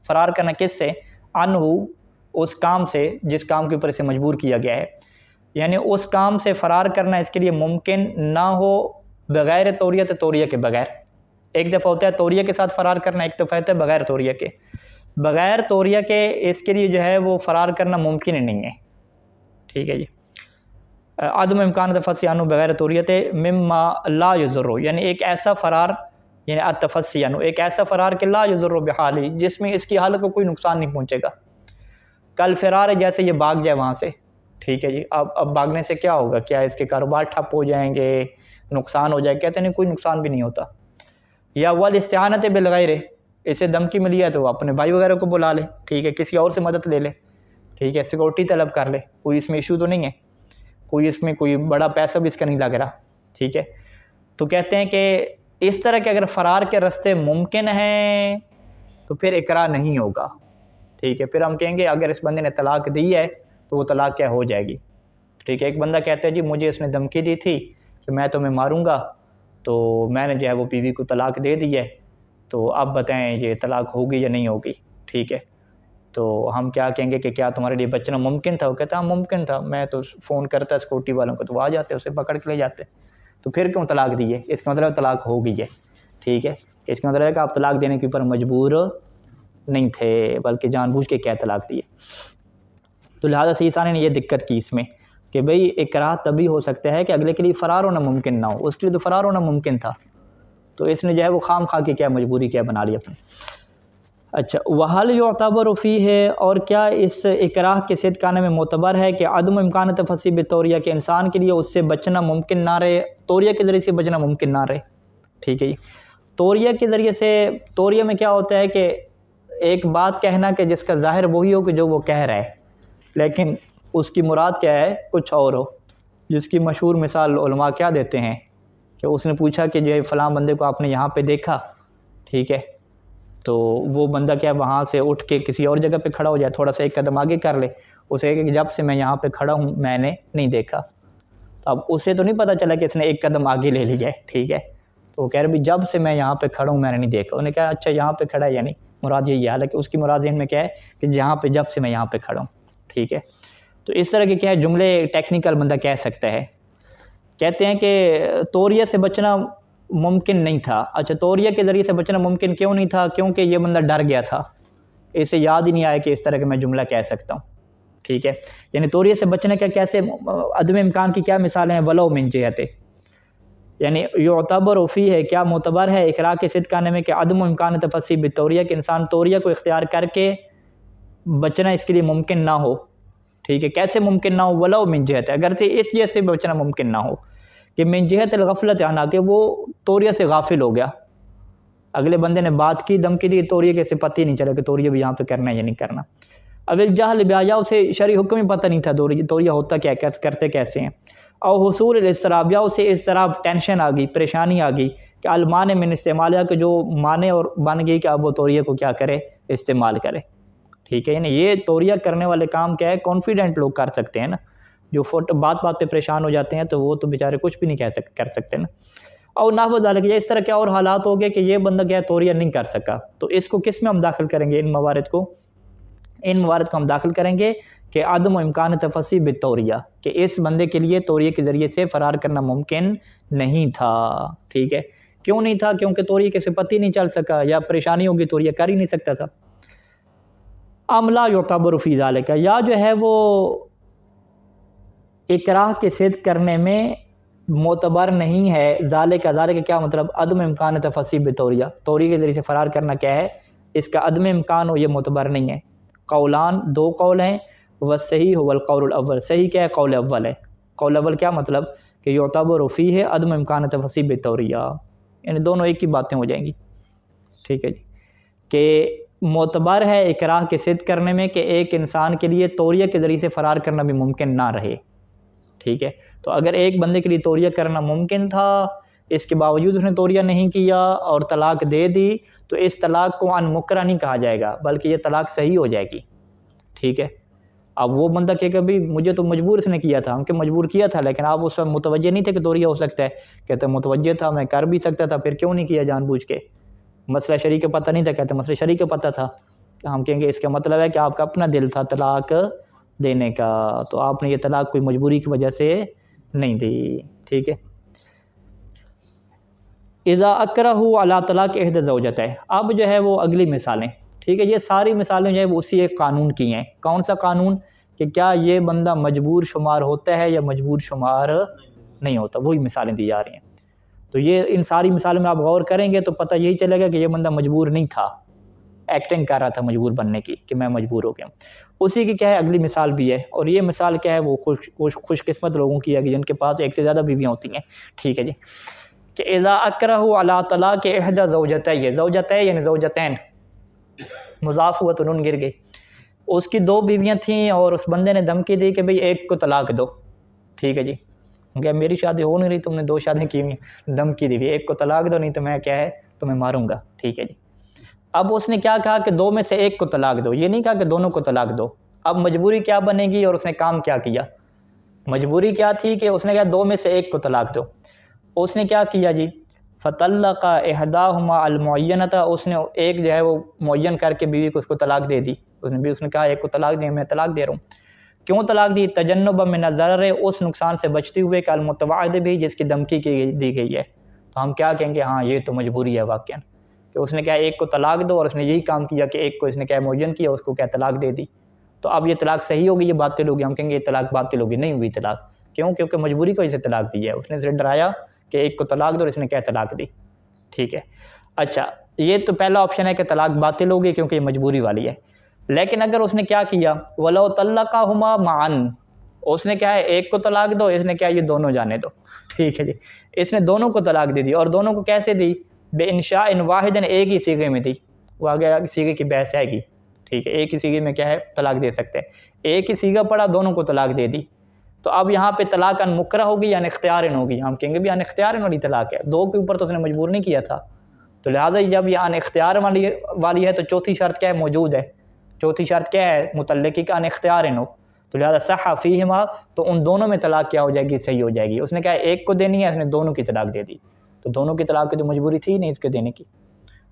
فرار کرنا کس سے؟ عنہ، اس کام سے جس کام کے اوپر اسے مجبور کیا گیا ہے، یعنی اس کام سے فرار کرنا اس کے لیے ممکن نہ ہو بغیر توریت، توریہ کے بغیر۔ ایک دفعہ ہوتا ہے توریہ کے ساتھ فرار کرنا، ایک دفعہ ہوتا ہے بغیر توریہ کے۔ بغیر توریہ کے اس کے لیے جو ہے وہ فرار کرنا ممکن ہی نہیں ہے، ٹھیک ہے جی۔ عدم امکان تفصی عنہ بغیر توریت مما لا یضر، یعنی ایک ایسا فرار، یعنی التفصی عنہ، ایک ایسا فرار کہ لا یضر بحالی، جس میں اس کی حالت کو کوئی نقصان نہیں پہنچے گا۔ کل فرار ہے، جیسے یہ بھاگ جائے وہاں سے، ٹھیک ہے جی، اب بھاگنے سے کیا ہوگا؟ کیا اس کے کاروبار ٹھپ ہو جائیں گے، نقصان ہو جائے؟ کہتے ہیں نہیں، کوئی نقصان بھی نہیں ہوتا۔ یا والاستعانۃ بالغیر، اسے دھمکی ملی ہے تو وہ اپنے بھائی وغیرہ کو بلا لے، ٹھیک ہے، کسی اور سے مدد لے لے، ٹھیک ہے، سیکورٹی طلب کر لے، کوئی اس میں ایشو تو نہیں ہے، کوئی اس میں کوئی بڑا پیسہ بھی اس کا نہیں لگ رہا، ٹھیک ہے۔ تو کہتے ہیں کہ اس طرح کے اگر فرار کے راستے ممکن ہیں تو پھر اقرار نہیں ہوگا، ٹھیک ہے۔ پھر ہم کہیں گے اگر اس بندے نے طلاق دی ہے تو وہ طلاق کیا ہو جائے گی، ٹھیک ہے۔ ایک بندہ کہتا ہے جی مجھے اس نے دھمکی دی تھی کہ میں تمہیں ماروں گا، تو میں نے جو ہے وہ بیوی کو طلاق دے دی ہے، تو اب بتائیں یہ طلاق ہوگی یا نہیں ہوگی، ٹھیک ہے۔ تو ہم کیا کہیں گے کہ کیا تمہارے لیے بچنا ممکن تھا؟ وہ کہتا ہے ممکن تھا، میں تو فون کرتا سیکورٹی والوں کو تو وہ آ جاتے، اسے پکڑ کے لے جاتے، تو پھر کیوں طلاق دی ہے؟ اس کا مطلب طلاق ہو گئی ہے، ٹھیک ہے۔ اس کا مطلب ہے کہ آپ طلاق دینے کے اوپر مجبور نہیں تھے، بلکہ جان بوجھ کے کیا طلاق دیے۔ تو لہٰذا سیستانی نے یہ دقت کی اس میں کہ بھئی اکراہ تبھی ہو سکتا ہے کہ اگلے کے لیے فرار ہونا ممکن نہ ہو، اس کے لیے تو فرار ہونا ممکن تھا، تو اس نے جو ہے وہ خام خواہ کی کیا مجبوری کیا بنا لی اپنی۔ اچھا، وحل یعتبر فیہ، اور کیا اس اکراہ کے صدق آنے میں معتبر ہے کہ عدم امکان تفصی بالتوریہ، کہ انسان کے لیے اس سے بچنا ممکن نہ رہے، توریہ کے ذریعے سے بچنا ممکن نہ رہے، ٹھیک ہے جی۔ توریہ کے ذریعے سے، توریہ میں کیا ہوتا ہے کہ ایک بات کہنا کہ جس کا ظاہر وہی ہو کہ جو وہ کہہ رہا ہے، لیکن اس کی مراد کیا ہے کچھ اور ہو، جس کی مشہور مثال علماء کیا دیتے ہیں کہ اس نے پوچھا کہ جو فلاں بندے کو آپ نے یہاں پہ دیکھا، ٹھیک ہے، تو وہ بندہ کیا وہاں سے اٹھ کے کسی اور جگہ پہ کھڑا ہو جائے، تھوڑا سا ایک قدم آگے کر لے، اسے کہ جب سے میں یہاں پہ کھڑا ہوں میں نے نہیں دیکھا، تو اب اسے تو نہیں پتہ چلا کہ اس نے ایک قدم آگے لے لیا ہے، ٹھیک ہے، تو وہ کہہ رہے بھی جب سے میں یہاں پہ کھڑا ہوں میں نے نہیں دیکھا۔ انہوں نے کہا اچھا یہاں پہ کھڑا ہے، یعنی مراد یہی ہے، حالانکہ اس کی مراد ذہن میں کیا ہے کہ جہاں پہ جب سے میں یہاں پہ کھڑا ہوں، ٹھیک ہے۔ تو اس طرح کے کیا ہے جملے ٹیکنیکل بندہ کہہ سکتا ہے۔ کہتے ہیں کہ توریہ سے بچنا ممکن نہیں تھا۔ اچھا، توریہ کے ذریعے سے بچنا ممکن کیوں نہیں تھا؟ کیونکہ یہ بندہ ڈر گیا تھا، اسے یاد ہی نہیں آیا کہ اس طرح کے میں جملہ کہہ سکتا ہوں، ٹھیک ہے۔ یعنی توریہ سے بچنے کا کیسے عدم امکان کی کیا مثالیں ہیں؟ ولو من جہت، یعنی یعتبر فیہ ہے، کیا معتبر ہے اقرار کے صدق آنے میں کہ عدم امکان تفصی بالتوریہ، کہ انسان توریہ کو اختیار کر کے بچنا اس کے لیے ممکن نہ ہو، ٹھیک ہے۔ کیسے ممکن نہ ہو؟ ولو من جہت، اگرچہ اس جہت سے بچنا ممکن نہ ہو کہ من جہت الغفلت عنہ، کہ وہ توریہ سے غافل ہو گیا، اگلے بندے نے بات کی، دھمکی دی، توریہ کے سے پتہ ہی نہیں چلا کہ توریہ بھی یہاں پہ کرنا ہے یا نہیں کرنا۔ اب الجہل بیاجا، اسے شرعی حکم ہی پتہ نہیں تھا توریہ ہوتا کیا ہے، کرتے کیسے ہیں۔ او حصول الاضطراب، یا اسے اضطراب، ٹینشن آ گئی، پریشانی آ گئی کہ المانع من استعمال، کہ جو مانے اور بن گئی کہ اب وہ توریہ کو کیا کرے، استعمال کرے، ٹھیک ہے۔ یعنی یہ توریہ کرنے والے کام کیا ہے، کانفیڈنٹ لوگ کر سکتے ہیں نا، جو بات بات پہ پریشان ہو جاتے ہیں تو وہ تو بیچارے کچھ بھی نہیں کر سکتے نا۔ اور نحو ذالک، اس طرح کے اور حالات ہو گئے کہ یہ بندہ کیا توریہ نہیں کر سکا، تو اس کو کس میں ہم داخل کریں گے؟ ان موارد کو ہم داخل کریں گے کہ عدم و امکان تفصی بالتوریہ، کہ اس بندے کے لیے توریہ کے ذریعے سے فرار کرنا ممکن نہیں تھا، ٹھیک ہے۔ کیوں نہیں تھا؟ کیونکہ توریہ کے سے پتہ ہی نہیں چل سکا، یا پریشانی ہوگی توریہ کر ہی نہیں سکتا تھا۔ لا یعتبر فی ذالک، یا جو ہے وہ اکراہ کے صدق کرنے میں معتبر نہیں ہے، ذالک کا کیا مطلب؟ عدم امکان تفصی بالتوریہ، توریہ کے ذریعے سے فرار کرنا کیا ہے، اس کا عدم امکان ہو، یہ معتبر نہیں ہے۔ قولان، دو قول ہیں، والصحیح هو القول الاول، صحیح کیا ہے؟ قول اول ہے۔ قول اول کیا مطلب؟ کہ یعتبر فیہ عدم امکان تفصی بالتوریہ، یعنی دونوں ایک ہی باتیں ہو جائیں گی، ٹھیک ہے جی، کہ معتبر ہے اکراہ کے صدق کرنے میں کہ ایک انسان کے لیے توریہ کے ذریعے سے فرار کرنا بھی ممکن نہ رہے، ٹھیک ہے؟ تو اگر ایک بندے کے لیے توریہ کرنا ممکن تھا، اس کے باوجود اس نے توریہ نہیں کیا اور طلاق دے دی، تو اس طلاق کو ان مکرہ نہیں کہا جائے گا، بلکہ یہ طلاق صحیح ہو جائے گی، ٹھیک ہے؟ اب وہ بندہ کہ کبھی مجھے تو مجبور اس نے کیا تھا، ہم کہ مجبور کیا تھا، لیکن آپ اس وقت متوجہ نہیں تھے کہ توریہ ہو سکتا ہے، کہتے متوجہ تھا، میں کر بھی سکتا تھا، پھر کیوں نہیں کیا جان بوجھ کے؟ مسئلہ شریع کا پتہ نہیں تھا، کہتے مسئلہ شریع کا پتہ تھا، ہم کہیں گے اس کا مطلب ہے کہ آپ کا اپنا دل تھا طلاق دینے کا، تو آپ نے یہ طلاق کوئی مجبوری کی وجہ سے نہیں دی، ٹھیک ہے؟ اذا اکرہ علی طلاق احد زوجتہ، اب جو ہے وہ اگلی مثالیں، ٹھیک ہے؟ یہ ساری مثالیں جو ہے وہ اسی ایک قانون کی ہیں، کون سا قانون؟ کہ کیا یہ بندہ مجبور شمار ہوتا ہے یا مجبور شمار نہیں ہوتا، وہی مثالیں دی جا رہی ہیں۔ تو یہ ان ساری مثالوں میں آپ غور کریں گے تو پتہ یہی چلے گا کہ یہ بندہ مجبور نہیں تھا، ایکٹنگ کر رہا تھا مجبور بننے کی کہ میں مجبور ہو گیا۔ اسی کی کیا ہے اگلی مثال بھی ہے، اور یہ مثال کیا ہے وہ خوش قسمت لوگوں کی ہے کہ جن کے پاس ایک سے زیادہ بیویاں ہوتی ہیں، ٹھیک ہے جی؟ کہ اذا اکرہ علی طلاق احدی زوجتیہ، زوجتین یعنی زوجتین، مضاف ہوا تو نون گر گئی، اس کی دو بیویاں تھیں اور اس بندے نے دھمکی دی کہ بھئی ایک کو طلاق دو، ٹھیک ہے جی؟ کہ میری شادی ہو نہیں رہی، تم نے دو شادیاں کی ہوئی ہیں، دھمکی دی ایک کو طلاق دو نہیں تو میں کیا ہے تمہیں ماروں گا، ٹھیک ہے جی؟ اب اس نے کیا کہا کہ دو میں سے ایک کو طلاق دو، یہ نہیں کہا کہ دونوں کو طلاق دو۔ اب مجبوری کیا بنے گی اور اس نے کام کیا کیا؟ مجبوری کیا تھی کہ اس نے کہا دو میں سے ایک کو طلاق دو، اس نے کیا کیا جی؟ فطلق احداہما المعینۃ، اس نے ایک جو ہے وہ معین کر کے بیوی کو اس کو طلاق دے دی، اس نے کہا ایک کو طلاق دیں، میں طلاق دے رہا ہوں۔ کیوں طلاق دی؟ تجنب من الضرر، اس نقصان سے بچتے ہوئے کہ المتوعد بھی، جس کی دھمکی دی گئی ہے۔ تو ہم کیا کہیں گے؟ ہاں یہ تو مجبوری ہے واقعا، کہ اس نے کہا ایک کو طلاق دو اور اس نے یہی کام کیا کہ ایک کو اس نے کیا معین کیا، اس کو کیا طلاق دے دی، تو اب یہ طلاق صحیح ہوگی یہ باطل ہوگی؟ ہم کہیں گے یہ طلاق باطل ہوگی، نہیں ہوئی طلاق، کیوں؟ کیونکہ مجبوری کو اسے طلاق دی ہے، اس نے اسے ڈرایا کہ ایک کو طلاق دو اور اس نے کیا طلاق دی، ٹھیک ہے؟ اچھا یہ تو پہلا آپشن ہے کہ طلاق باطل ہوگی کیونکہ یہ مجبوری والی ہے، لیکن اگر اس نے کیا کیا؟ وَلَوْ طَلَّقَهُمَا مَعًا، اس نے کیا ہے ایک کو طلاق دو، اس نے کیا یہ دونوں جانے دو، ٹھیک ہے جی؟ اس نے دونوں کو طلاق دے دی، اور دونوں کو کیسے دی؟ بے انشاء واحد، ایک ہی صیغے میں دی، وہ آگے صیغے کی بحث آئے گی، ٹھیک ہے؟ ایک ہی صیغے میں کیا ہے طلاق دے سکتے ہیں، ایک ہی صیغہ پڑا دونوں کو طلاق دے دی، تو اب یہاں پہ طلاق ان مکرہ ہوگی یا ان اختیارن ہوگی؟ ہم کہیں گے بھی ان اختیارن والی طلاق ہے، دو کے اوپر تو اس نے مجبور نہیں کیا تھا، تو لہٰذا جب یہ ان اختیار والی ہے تو چوتھی شرط کیا ہے؟ موجود ہے، چوتھی شرط کیا ہے؟ متعلقی کا ان اختیارن ہو، تو لہٰذا صح فیہما، تو ان دونوں میں طلاق کیا ہو جائے گی؟ صحیح ہو جائے گی۔ اس نے کہا ایک کو دینی ہے، اس نے دونوں کی طلاق دے دی، تو دونوں کی طلاق کی تو مجبوری تھی نہیں اس کے دینے کی،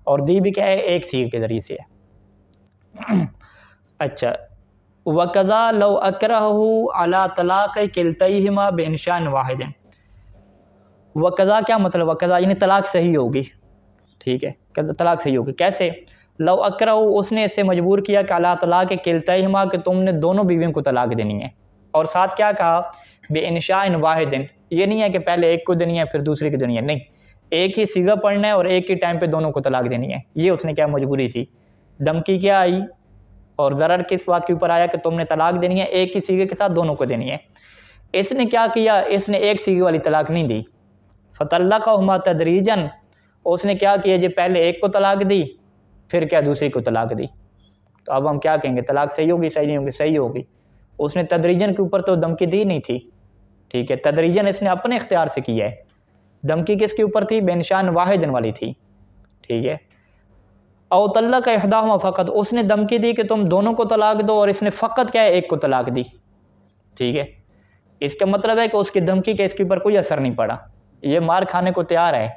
اور دی بھی کیا ہے؟ ایک صیغے کے ذریعے سے ہے۔ اچھا وَقَضَى لَوْ أَكْرَهُ عَلَى طَلَاقِ كِلْتَيْهِمَا بِإِنشَاءٍ وَاحِدٍ، وَقَضَى کیا مطلب؟ وَقَضَى یعنی طلاق صحیح ہوگی، ٹھیک ہے؟ طلاق صحیح ہوگی کیسے؟ لو اکرہو، اس نے اسے مجبور کیا کہ علی طلاق کلتیہما، کہ تم نے دونوں بیویوں کو طلاق دینی ہے، اور ساتھ کیا کہا؟ بے انشاء واحد، یہ نہیں ہے کہ پہلے ایک کو دینی ہے پھر دوسری کو دینی ہے، نہیں، ایک ہی صیغہ پڑھنا ہے اور ایک ہی ٹائم پہ دونوں کو طلاق دینی ہے، یہ اس نے کیا مجبوری تھی۔ دھمکی کیا آئی اور ضرر کس بات کے اوپر آیا کہ تم نے طلاق دینی ہے، ایک ہی صیغے کے ساتھ دونوں کو دینی ہے۔ اس نے کیا کیا؟ اس نے ایک صیغے والی طلاق نہیں دی، فطلقہما تدریجاً، اس نے کیا کیا جی؟ پہلے ایک کو طلاق دی پھر کیا دوسری کو طلاق دی، تو اب ہم کیا کہیں گے؟ طلاق صحیح ہوگی صحیح نہیں ہوگی؟ صحیح ہوگی، اس نے تدریجاً کے اوپر تو دھمکی دی نہیں تھی، ٹھیک ہے؟ تدریجاً اس نے اپنے اختیار سے کیا ہے، دھمکی کس کے اوپر تھی؟ بِإِنشَاءٍ واحد والی تھی، ٹھیک ہے؟ او طلق احداہما فقط، اس نے دھمکی دی کہ تم دونوں کو طلاق دو اور اس نے فقط کیا ہے؟ ایک کو طلاق دی، ٹھیک ہے؟ اس کا مطلب ہے کہ اس کی دھمکی کا اس کے اوپر کوئی اثر نہیں پڑا، یہ مار کھانے کو تیار ہے،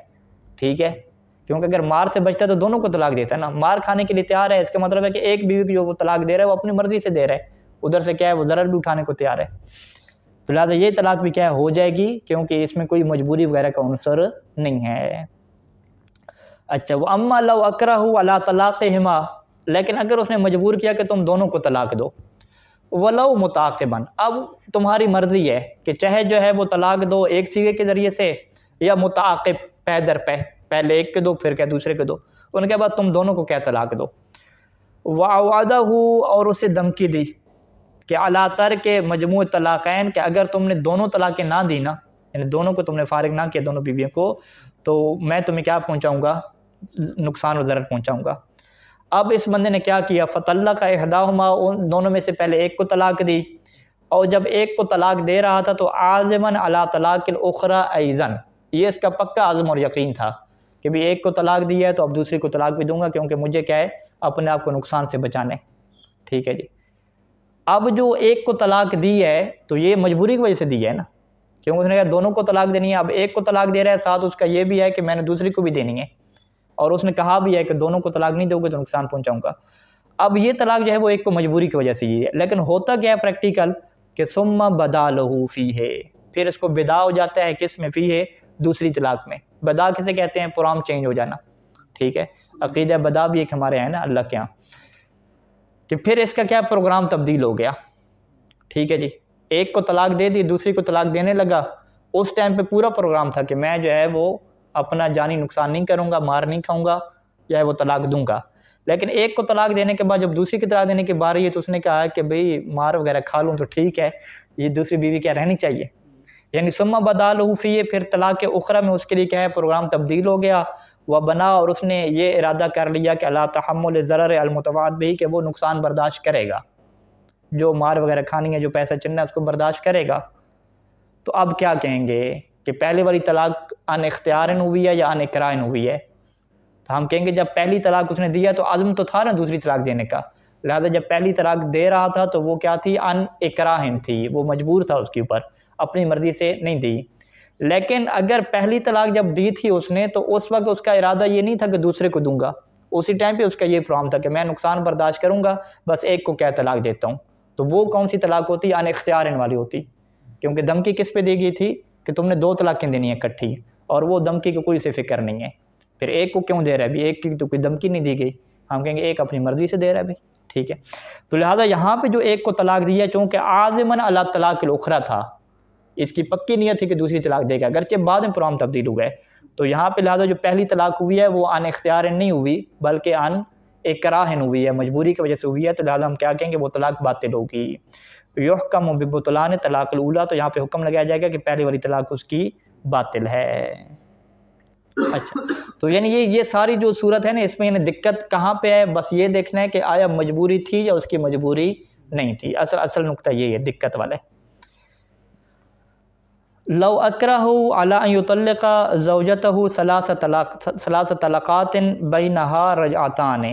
ٹھیک ہے؟ کیونکہ اگر مار سے بچتا ہے تو دونوں کو طلاق دیتا ہے نا، مار کھانے کے لیے تیار ہے، اس کا مطلب ہے کہ ایک بیوی کو جو وہ طلاق دے رہا ہے وہ اپنی مرضی سے دے رہا ہے، ادھر سے کیا ہے وہ ضرر بھی اٹھانے کو تیار ہے، تو لہٰذا یہ طلاق بھی کیا ہو جائے گی کیونکہ اس میں کوئی مجبوری وغیرہ کا عنصر نہیں ہے۔ اچھا وَأَمَّا لَوْ أَكْرَهُ عَلَى طَلَاقِهِمَا، لیکن اگر اس نے مجبور کیا کہ تم دونوں کو طلاق دو، وَلَوْ مُتَعَاقِبًا، اب تمہاری مرضی ہے کہ چاہے جو ہے وہ طلاق دو ایک صیغے کے ذریعے سے یا متعاقب پے در پے، پہلے ایک کے دو پھر کیا دوسرے کے دو، ان کے بعد تم دونوں کو کیا طلاق دو۔ وَأَوْعَدَهُ، اور اسے دھمکی دی کہ عَلَىٰ تَرْکِ مجموع طلاقین، کہ اگر تم نے دونوں طلاقیں نہ دی نا، یعنی دونوں کو تم نے فارغ نہ کیا دونوں بیویوں کو، تو میں تمہیں کیا پہنچاؤں گا؟ نقصان و ضرر پہنچاؤں گا۔ اب اس بندے نے کیا کیا، فطلق احداہما، ان دونوں میں سے پہلے ایک کو طلاق دی، اور جب ایک کو طلاق دے رہا تھا تو عازماً علی طلاق الاخری ایضاً، یہ اس کا پکا عزم اور یقین تھا کہ بھی ایک کو طلاق دی ہے تو اب دوسری کو طلاق بھی دوں گا، کیونکہ مجھے کیا ہے، اپنے آپ کو نقصان سے بچانے. ٹھیک ہے جی. اب جو ایک کو طلاق دی ہے تو یہ مجبوری کی وجہ سے دی ہے نا، کیونکہ اس نے کہا دونوں کو طلاق دینی ہے. اب ایک کو طلاق دے رہا ہے، ساتھ اس کا یہ بھی ہے کہ میں نے دوسری کو بھی دینی ہے، اور اس نے کہا بھی ہے کہ دونوں کو طلاق نہیں دو گے تو نقصان پہنچاؤں گا. اب یہ طلاق جو ہے وہ ایک کو مجبوری کی وجہ سے یہ ہے، لیکن ہوتا کیا ہے پریکٹیکل کہ ثم بدا لہو فیہ، پھر اس کو بدا ہو جاتا ہے کس میں، فیہ دوسری طلاق میں. بدا کسے کہتے ہیں، پروگرام چینج ہو جانا. ٹھیک ہے، عقیدہ بدا بھی ایک ہمارے ہیں نا اللہ کے ہاں، کہ پھر اس کا کیا پروگرام تبدیل ہو گیا. ٹھیک ہے جی. ایک کو طلاق دے دی، دوسری کو طلاق دینے لگا. اس ٹائم پہ پورا پروگرام تھا کہ میں جو ہے وہ اپنا جانی نقصان نہیں کروں گا، مار نہیں کھاؤں گا، یا وہ طلاق دوں گا. لیکن ایک کو طلاق دینے کے بعد جب دوسری کی طلاق دینے کی باری ہے تو اس نے کہا کہ بھئی مار وغیرہ کھا لوں تو ٹھیک ہے، یہ دوسری بیوی کیا رہنی چاہیے. یعنی ثم بدا لہو فیہ، پھر طلاق اخری میں اس کے لیے کیا ہے، پروگرام تبدیل ہو گیا. وبنا، اور اس نے یہ ارادہ کر لیا کہ اللہ تحمل ضرر المتوعد بہ، کہ وہ نقصان برداشت کرے گا، جو مار وغیرہ کھانی ہے، جو پیسہ چننا ہے اس کو برداشت کرے گا. تو اب کیا کہیں گے کہ پہلے والی طلاق ان اختیار ہوئی ہے یا ان اکراہ ہوئی ہے؟ تو ہم کہیں گے جب پہلی طلاق اس نے دیا تو عزم تو تھا نا دوسری طلاق دینے کا، لہذا جب پہلی طلاق دے رہا تھا تو وہ کیا تھی، ان اکراہ تھی، وہ مجبور تھا اس کے اوپر، اپنی مرضی سے نہیں دی. لیکن اگر پہلی طلاق جب دی تھی اس نے تو اس وقت اس کا ارادہ یہ نہیں تھا کہ دوسرے کو دوں گا، اسی ٹائم پہ اس کا یہ پروگرام تھا کہ میں نقصان برداشت کروں گا، بس ایک کو کیا طلاق دیتا ہوں. تو وہ کون سی طلاق ہوتی، ان اختیار والی ہوتی، کیونکہ دھمکی کس پہ دی گئی تھی کہ تم نے 2 طلاقیں دینی ہیں اکٹھی، اور وہ دھمکی کی کوئی سے فکر نہیں ہے. پھر ایک کو کیوں دے رہا ہے بھی، ایک کی تو کوئی دھمکی نہیں دی گئی، ہم کہیں گے ایک اپنی مرضی سے دے رہا ہے بھی. ٹھیک ہے. تو لہٰذا یہاں پہ جو ایک کو طلاق دی ہے چونکہ عازماً علی طلاق الاخری تھا، اس کی پکی نیت تھی کہ دوسری طلاق دے گا، اگرچہ بعد میں پروگرام تبدیل ہو گئے. تو یہاں پہ لہٰذا جو پہلی طلاق ہوئی ہے وہ ان اختیار نہیں ہوئی بلکہ ان اکراہ ہوئی ہے، مجبوری کی وجہ سے ہوئی ہے. تو لہٰذا ہم کیا کہیں گے، وہ طلاق باطل ہوگی. یحکم ببطلان طلاق الاولی، تو یہاں پہ حکم لگایا جائے گا کہ پہلی والی طلاق اس کی باطل ہے. اچھا، تو یعنی یہ ساری جو صورت ہے نا، اس میں یعنی دقت کہاں پہ ہے، بس یہ دیکھنا ہے کہ آیا مجبوری تھی یا اس کی مجبوری نہیں تھی. اصل نقطہ یہ ہے دقت والے. لو اکرہ علی ان یطلق زوجتہ ثلاث طلقات بینہا رجعتان.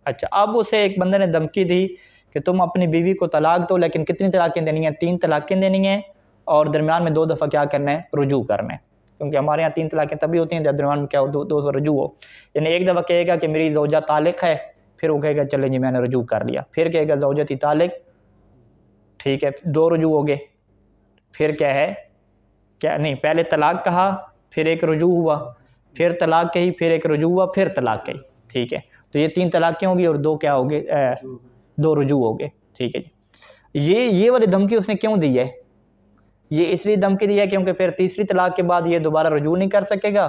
اچھا، اب اسے ایک بندے نے دھمکی دی کہ تم اپنی بیوی کو طلاق دو، لیکن کتنی طلاقیں دینی ہیں، 3 طلاقیں دینی ہیں، اور درمیان میں 2 دفعہ کیا کرنا ہے، رجوع کرنا ہے. کیونکہ ہمارے یہاں 3 طلاقیں تبھی ہوتی ہیں جب درمیان میں کیا ہو، 2 دفعہ رجوع ہو. یعنی ایک دفعہ کہے گا کہ میری زوجہ طالق ہے، پھر وہ کہے گا چلیں جی میں نے رجوع کر لیا، پھر کہے گا زوجتی طالق، ٹھیک ہے، 2 رجوع ہو گئے. پھر کیا ہے، کیا نہیں، پہلے طلاق کہا، پھر ایک رجوع ہوا، پھر طلاق کہی، پھر ایک رجوع ہوا، پھر طلاق کہی. ٹھیک ہے، تو یہ 3 طلاقیں ہوگی اور 2 کیا ہوگے، 2 رجوع ہو گئے. ٹھیک ہے جی. یہ والی دھمکی اس نے کیوں دی ہے، یہ اس لیے دھمکی دی ہے کیونکہ پھر تیسری طلاق کے بعد یہ دوبارہ رجوع نہیں کر سکے گا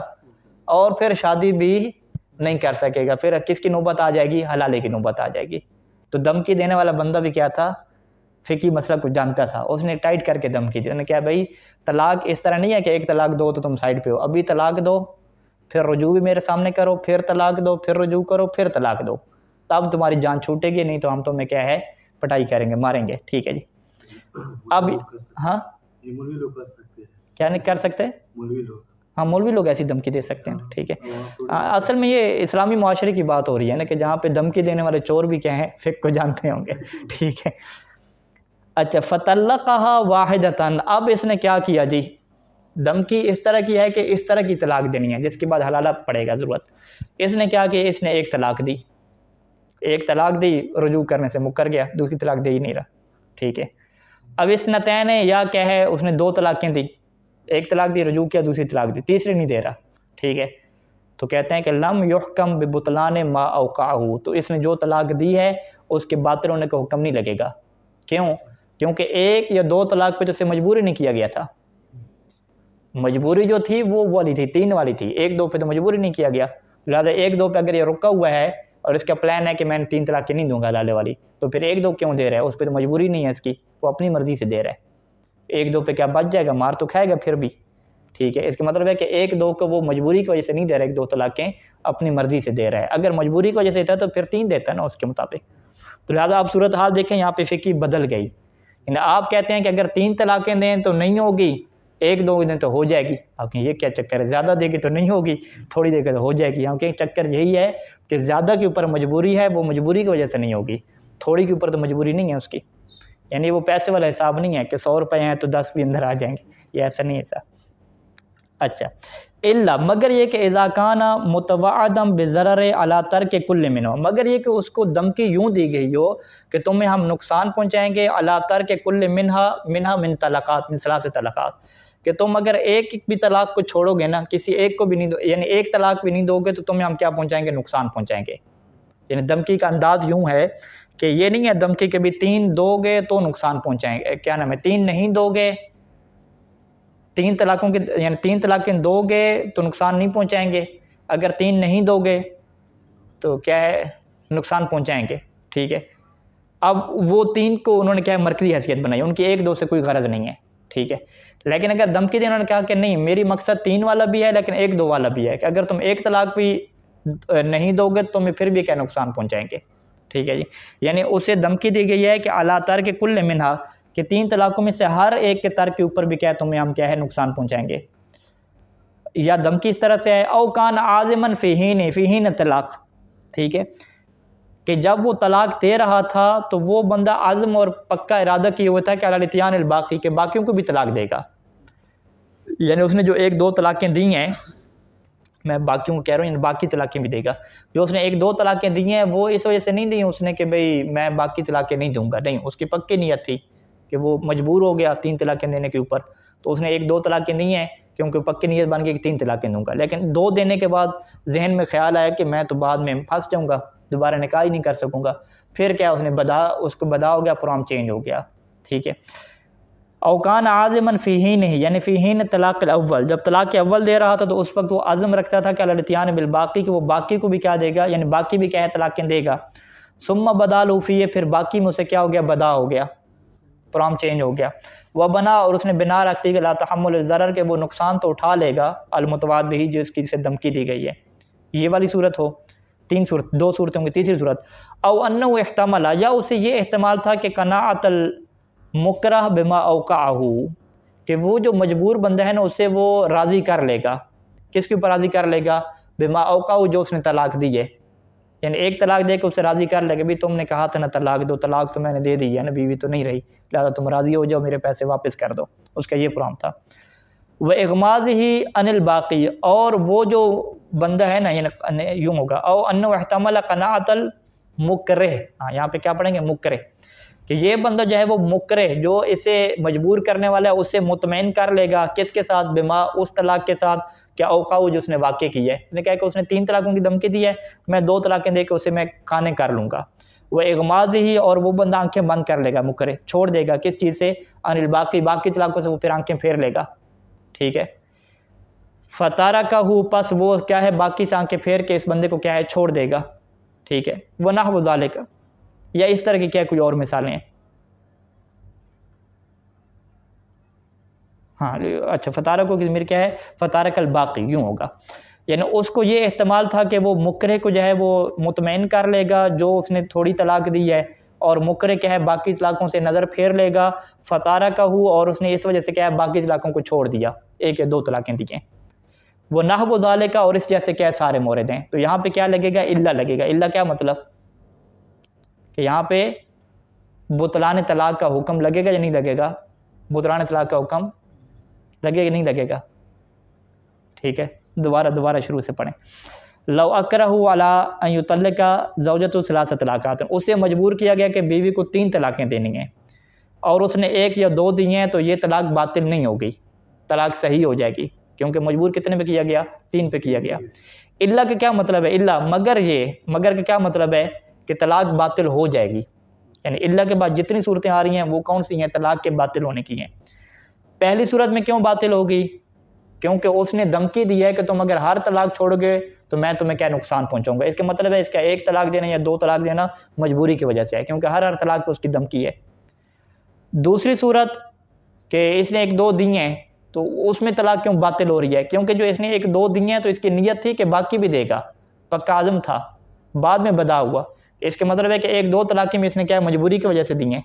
اور پھر شادی بھی نہیں کر سکے گا. پھر کس کی نوبت آ جائے گی، حلالے کی نوبت آ جائے گی. تو دھمکی دینے والا بندہ بھی کیا تھا، فقہی مسئلہ کچھ جانتا تھا، اس نے ٹائٹ کر کے دھمکی دی. انہوں نے کہا بھائی طلاق اس طرح نہیں ہے کہ ایک طلاق دو تو تم سائڈ پہ ہو، ابھی طلاق دو، پھر رجوع بھی میرے سامنے کرو، پھر طلاق دو، پھر رجوع کرو، پھر طلاق دو، تب تمہاری جان چھوٹے گی، نہیں تو ہم تمہیں کیا ہے پٹائی کریں گے، ماریں گے. ٹھیک ہے جی. اب ہاں مولوی لوگ کر سکتے ہیں، کیا نہیں کر سکتے، مولوی لوگ، ہاں مولوی لوگ ایسی دھمکی دے سکتے ہیں. ٹھیک ہے. اصل میں یہ اسلامی معاشرے کی بات ہو رہی ہے نا کہ جہاں پہ دھمکی دینے والے چور بھی کیا ہیں، فقہ کو جانتے ہوں گے. ٹھیک ہے. اچھا، فطلقہا واحدتاً، اب اس نے کیا کیا جی، دھمکی اس طرح کی ہے کہ اس طرح کی طلاق دینی ہے جس کے بعد حلالہ پڑے گا ضرورت. اس نے کیا کہ اس نے ایک طلاق دی، ایک طلاق دی، رجوع کرنے سے مکر گیا، دوسری طلاق دے ہی نہیں رہا. ٹھیک ہے. اب اس نتین ہے یا کیا ہے، اس نے 2 طلاقیں دی، ایک طلاق دی، رجوع کیا، دوسری طلاق دی، تیسری نہیں دے رہا. ٹھیک ہے. تو کہتے ہیں کہ لم یحکم ببطلان ما اوقعہ، تو اس نے جو طلاق دی ہے اس کے باطل ہونے کا حکم نہیں لگے گا. کیوں؟ کیونکہ 1 یا 2 طلاق پہ تو اسے مجبوری نہیں کیا گیا تھا. مجبوری جو تھی وہ والی تھی، 3 والی تھی، 1 2 پہ تو مجبوری نہیں کیا گیا. لہٰذا 1 2 پہ اگر یہ رکا ہوا ہے اور اس کا پلان ہے کہ میں 3 طلاقیں نہیں دوں گا حلالے والی، تو پھر 1 2 کیوں دے رہا ہے، اس پہ تو مجبوری نہیں ہے اس کی، وہ اپنی مرضی سے دے رہا ہے. 1 2 پہ کیا بچ جائے گا، مار تو کھائے گا پھر بھی. ٹھیک ہے، اس کا مطلب ہے کہ ایک دو کو وہ مجبوری کی وجہ سے نہیں دے رہا، ایک دو طلاقیں اپنی مرضی سے دے رہا ہے. اگر مجبوری کی وجہ سے دیتا ہے تو پھر 3 دیتا ہے نا اس کے مطابق. تو لہٰذا آپ صورتحال دیکھیں یہاں پہ فقہ بدل گئی. یعنی آپ کہتے ہیں کہ اگر 3 طلاقیں دیں تو نہیں ہوگی، 1 2 دیں تو ہو جائے گی. آپ کہیں یہ کیا چکر ہے، زیادہ دے گی تو نہیں ہوگی، تھوڑی دے گی تو ہو جائے گی. ہم کہیں چکر یہی ہے کہ زیادہ کے اوپر مجبوری ہے، وہ مجبوری کی وجہ سے نہیں ہوگی، تھوڑی کے اوپر تو مجبوری نہیں ہے اس کی. یعنی وہ پیسے والا حساب نہیں ہے کہ 100 روپے ہیں تو 10 بھی اندر آ جائیں گے، یہ ایسا نہیں ہے سر. اچھا الا مگر یہ کہ اذا کان متوعدا بضرر علی ترک کل منہ، مگر یہ کہ اس کو دھمکی یوں دی گئی ہو کہ تمہیں ہم نقصان پہنچائیں گے علی ترک کل منہ من طلاقات، من 3 طلاقات، کہ تم اگر ایک بھی طلاق کو چھوڑو گے نا، کسی ایک کو بھی نہیں دو، یعنی ایک طلاق بھی نہیں دو گے تو تمہیں ہم کیا پہنچائیں گے، نقصان پہنچائیں گے. یعنی دھمکی کا انداز یوں ہے کہ یہ نہیں ہے دھمکی کہ بھی 3 دو گے تو نقصان پہنچائیں گے، کیا نام ہے 3 نہیں دو گے، 3 طلاقوں کے یعنی 3 طلاقیں دو گے تو نقصان نہیں پہنچائیں گے، اگر 3 نہیں دو گے تو کیا ہے نقصان پہنچائیں گے. ٹھیک ہے، اب وہ 3 کو انہوں نے کیا ہے مرکزی حیثیت بنائی، ان کی 1 2 سے کوئی غرض نہیں ہے. ٹھیک ہے، لیکن اگر دھمکی دے انہوں نے کہا کہ نہیں میری مقصد 3 والا بھی ہے لیکن 1 2 والا بھی ہے، کہ اگر تم 1 طلاق بھی نہیں دو گے تو تمہیں پھر بھی کیا نقصان پہنچائیں گے. ٹھیک ہے جی، یعنی اسے دھمکی دی گئی ہے کہ اعلیٰ ترک کل منہا، کہ 3 طلاقوں میں سے ہر ایک کے ترک کے اوپر بھی کیا ہے تمہیں ہم کیا ہے نقصان پہنچائیں گے. یا دھمکی اس طرح سے ہے او کان عازمن فی حین طلاق. ٹھیک ہے، کہ جب وہ طلاق دے رہا تھا تو وہ بندہ عزم اور پکا ارادہ کیے ہوئے تھا کہ علی الاتیان الباقی، کہ باقیوں کو بھی طلاق دے گا. یعنی اس نے جو 1 2 طلاقیں دی ہیں، میں باقیوں کو کہہ رہا ہوں، باقی طلاقیں بھی دے گا. جو اس نے 1 2 طلاقیں دی ہیں وہ اس وجہ سے نہیں دی اس نے کہ بھئی میں باقی طلاقیں نہیں دوں گا، نہیں، اس کی پکی نیت تھی کہ وہ مجبور ہو گیا 3 طلاقیں دینے کے اوپر، تو اس نے 1 2 طلاقیں دی ہیں کیونکہ پکی نیت بن گئی کہ 3 طلاقیں دوں گا. لیکن 2 دینے کے بعد ذہن میں خیال آیا کہ میں تو بعد میں پھنس جاؤں گا، دوبارہ نکاح ہی نہیں کر سکوں گا، پھر کیا اس کو بدا ہو گیا، پروگرام چینج ہو گیا. ٹھیک ہے، اوکان عازمن فی حین، یعنی فی حین طلاق الاول، جب طلاق اول دے رہا تھا تو اس وقت وہ عزم رکھتا تھا کہ علی الاتیان بالباقی، کہ وہ باقی کو بھی کیا دے گا، یعنی باقی بھی کیا ہے طلاقیں دے گا. ثم بدا له فیہ، پھر باقی میں اسے کیا ہو گیا، بدا ہو گیا، پروگرام چینج ہو گیا. وہ بنا، اور اس نے بنا رکھ دی کہ لا تحمل الضرر، کہ وہ نقصان تو اٹھا لے گا، المتوعد بہ، جو اس کی سے دھمکی دی گئی ہے. یہ والی صورت ہو، 2 صورتیں ہوں گی. تیسری صورت او انہ احتمل، یا اسے یہ احتمال تھا کہ قناعت المکرہ بما اوقعہ، کہ وہ جو مجبور بندہ ہے نا اسے وہ راضی کر لے گا. کس کے اوپر راضی کر لے گا، بما اوقعہ، جو اس نے طلاق دی ہے. یعنی 1 طلاق دے کے اسے راضی کر لے گا، بھی تم نے کہا تھا نا طلاق دو، طلاق تو میں نے دے دی ہے نا، بیوی تو نہیں رہی، لہذا تم راضی ہو جاؤ، میرے پیسے واپس کر دو. اس کا یہ پروگرام تھا. وہ اغماز ہی ان الباقی، اور وہ جو بندہ ہے نا، یعنی یوں ہوگا او انہ احتمل قناعت المکرہ، یہاں پہ کیا پڑھیں گے، مکرہ، کہ یہ بندہ جو ہے وہ مکرہ، جو اسے مجبور کرنے والا ہے، اسے مطمئن کر لے گا کس کے ساتھ، بما، اس طلاق کے ساتھ کہ اوقعہ، جو اس نے واقع کی ہے. نے کہا کہ اس نے 3 طلاقوں کی دھمکی دی ہے، میں 2 طلاقیں دے کے اسے میں کھانے کر لوں گا. وہ اغماز ہی، اور وہ بندہ آنکھیں بند کر لے گا، مکرہ چھوڑ دے گا کس چیز سے، ان الباقی، باقی طلاقوں سے وہ پھر آنکھیں پھیر لے گا. ٹھیک ہے، فتارکہ، پس وہ کیا ہے باقی سے آنکھیں پھیر کے اس بندے کو کیا ہے چھوڑ دے گا. ٹھیک ہے، وہ نحو ذالک، یا اس طرح کی کیا کوئی اور مثالیں ہیں. ہاں اچھا، فتارکہ کی ضمیر کیا ہے، فتارک الباقی، یوں ہوگا. یعنی اس کو یہ احتمال تھا کہ وہ مکرہ کو جو ہے وہ مطمئن کر لے گا جو اس نے تھوڑی طلاق دی ہے، اور مکرہ کیا ہے باقی طلاقوں سے نظر پھیر لے گا. فتارکہ، اور اس نے اس وجہ سے کیا ہے باقی طلاقوں کو چھوڑ دیا، 1 یا 2 طلاقیں دی ہیں. وہ نحو ذالک، اور اس جیسے کیا سارے مورد ہیں. تو یہاں پہ کیا لگے گا، الا لگے گا. الا کیا مطلب، کہ یہاں پہ بطلان طلاق کا حکم لگے گا یا نہیں لگے گا، بطلان طلاق کا حکم لگے گا نہیں لگے گا. ٹھیک ہے، دوبارہ شروع سے پڑھیں. لو اکرہ علی ان یطلق زوجۃ 3 طلاقات، اسے مجبور کیا گیا کہ بیوی کو 3 طلاقیں دینی ہیں، اور اس نے 1 یا 2 دی ہیں، تو یہ طلاق باطل نہیں ہوگی، طلاق صحیح ہو جائے گی، کیونکہ مجبور کتنے پہ کیا گیا، 3 پہ کیا گیا. الا کا کیا مطلب ہے، الا مگر کا کیا مطلب ہے کہ طلاق باطل ہو جائے گی. یعنی الا کے بعد جتنی صورتیں آ رہی ہیں وہ کون سی ہیں، طلاق کے باطل ہونے کی ہیں. پہلی صورت میں کیوں باطل ہوگی، کیونکہ اس نے دھمکی دی ہے کہ تم اگر ہر طلاق چھوڑ گے تو میں تمہیں کیا نقصان پہنچاؤں گا. اس کا مطلب ہے اس کا 1 طلاق دینا یا 2 طلاق دینا مجبوری کی وجہ سے ہے، کیونکہ ہر طلاق پہ اس کی دھمکی ہے. دوسری صورت کہ اس نے 1 2 دی ہیں تو اس میں طلاق کیوں باطل ہو رہی ہے؟ کیونکہ جو اس نے 1-2 دیے ہیں تو اس کی نیت تھی کہ باقی بھی دے گا، پکا عزم تھا، بعد میں بدا ہوا. اس کے مطلب ہے کہ 1-2 طلاقیں میں اس نے کیا مجبوری کی وجہ سے دی ہیں،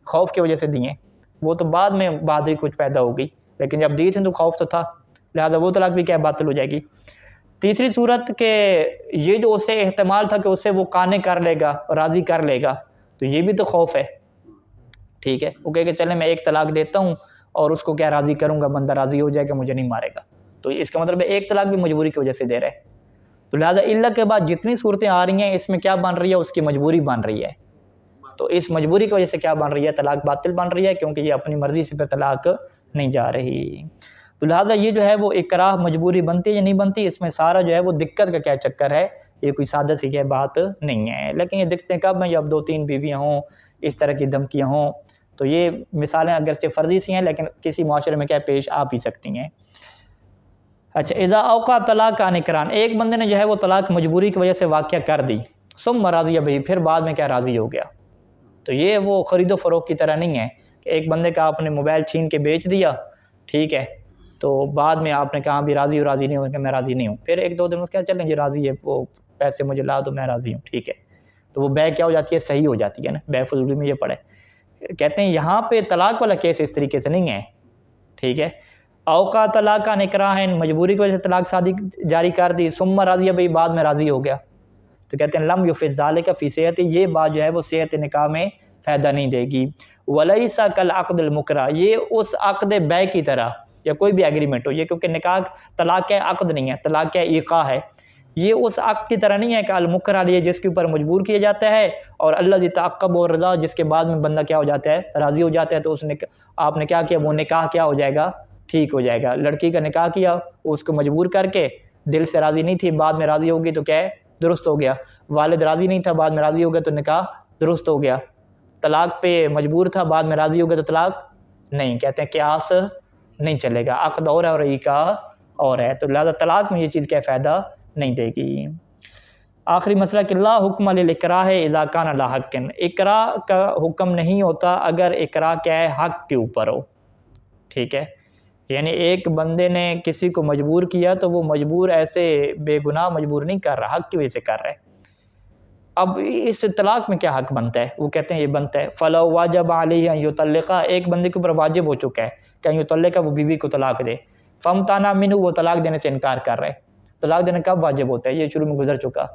خوف کی وجہ سے دی ہیں. وہ تو بعد میں بہادری کچھ پیدا ہو گئی، لیکن جب دی تھی تو خوف تو تھا، لہذا وہ طلاق بھی کیا باطل ہو جائے گی. تیسری صورت کہ یہ جو اسے احتمال تھا کہ اسے وہ قانع کر لے گا، راضی کر لے گا، تو یہ بھی تو خوف ہے. ٹھیک ہے، وہ کہے کہ چلے میں 1 طلاق دیتا ہوں اور اس کو کیا راضی کروں گا، بندہ راضی ہو جائے گا، مجھے نہیں مارے گا. تو اس کا مطلب ہے 1 طلاق بھی مجبوری کی وجہ سے دے رہے. تو لہذا علت کے بعد جتنی صورتیں آ رہی ہیں اس میں کیا بن رہی ہے، اس کی مجبوری بن رہی ہے. تو اس مجبوری کی وجہ سے کیا بن رہی ہے، طلاق باطل بن رہی ہے، کیونکہ یہ اپنی مرضی سے پہ طلاق نہیں جا رہی. تو لہذا یہ جو ہے وہ اکراہ مجبوری بنتی ہے یا نہیں بنتی، اس میں سارا جو ہے وہ دقت کا کیا چکر ہے، یہ کوئی سادہ سی کیا بات نہیں ہے. لیکن یہ دقتیں کب ہیں، جب 2-3 بیویاں ہوں، اس طرح کی دھمکیاں ہوں. تو یہ مثالیں اگرچہ فرضی سی ہیں لیکن کسی معاشرے میں کیا پیش آ بھی سکتی ہیں. اچھا، اذا اوقع طلاق عن اکران، ایک بندے نے جو ہے وہ طلاق مجبوری کی وجہ سے واقع کر دی، ثم راضی بہی، پھر بعد میں کیا راضی ہو گیا. تو یہ وہ خرید و فروخت کی طرح نہیں ہے کہ ایک بندے کا آپ نے موبائل چھین کے بیچ دیا، ٹھیک ہے، تو بعد میں آپ نے کہا بھی راضی ہو، راضی نہیں ہو، کہ میں راضی نہیں ہوں. پھر 1-2 دن اس کے چلیں جی راضی ہے، وہ پیسے مجھے لا دو، میں راضی ہوں، ٹھیک ہے. تو وہ بے کیا ہو جاتی ہے، صحیح ہو جاتی ہے نا. بے فضولی میں یہ پڑے. کہتے ہیں یہاں پہ طلاق والا کیس اس طریقے سے نہیں ہے، ٹھیک ہے. اوقع طلاق عن اکراہ، مجبوری کی وجہ سے طلاق شادی جاری کر دی، ثم راضی بھئی، بعد میں راضی ہو گیا. تو کہتے ہیں لم یفض ذالک فی صحت، یہ بات جو ہے وہ صحت نکاح میں فائدہ نہیں دے گی. ولیس کالعقد المکرہ، یہ اس عقد بے کی طرح یا کوئی بھی ایگریمنٹ ہو، یہ کیونکہ نکاح طلاق ہے، عقد نہیں ہے، طلاق ہے ایقاع ہے، یہ اس عقد کی طرح نہیں ہے کہ المکرہ لیے جس کے اوپر مجبور کیا جاتا ہے، اور اللہ تعقب و رضا جس کے بعد میں بندہ کیا ہو جاتا ہے، راضی ہو جاتا ہے. تو اس نے آپ نے کیا کیا، وہ نکاح کیا ہو جائے گا، ٹھیک ہو جائے گا. لڑکی کا نکاح کیا، اس کو مجبور کر کے، دل سے راضی نہیں تھی، بعد میں راضی ہوگی تو کیا ہے، درست ہو گیا. والد راضی نہیں تھا، بعد میں راضی ہو گیا تو نکاح درست ہو گیا. طلاق پہ مجبور تھا، بعد میں راضی ہو گیا تو طلاق نہیں. کہتے ہیں قیاس نہیں چلے گا، عقد اور ہے اور ایقاع اور ہے. تو لہذا طلاق میں یہ چیز کیا فائدہ نہیں دے گی. آخری مسئلہ کہ لا حکم للاکراہ اذا کان لا حق، اکراہ کا حکم نہیں ہوتا اگر اکراہ کیا ہے، حق کے اوپر ہو. ٹھیک ہے، یعنی ایک بندے نے کسی کو مجبور کیا تو وہ مجبور ایسے بے گناہ مجبور نہیں کر رہا، حق کی وجہ سے کر رہا ہے. اب اس طلاق میں کیا حق بنتا ہے، وہ کہتے ہیں یہ بنتا ہے فلو واجب علیہ ان یطلقہ، ایک بندے کے اوپر واجب ہو چکا ہے کہ ان یطلقہ، وہ بیوی کو طلاق دے. فامتنع منہ، وہ طلاق دینے سے انکار کر رہے. طلاق دینا کب واجب ہوتا ہے، یہ شروع میں گزر چکا.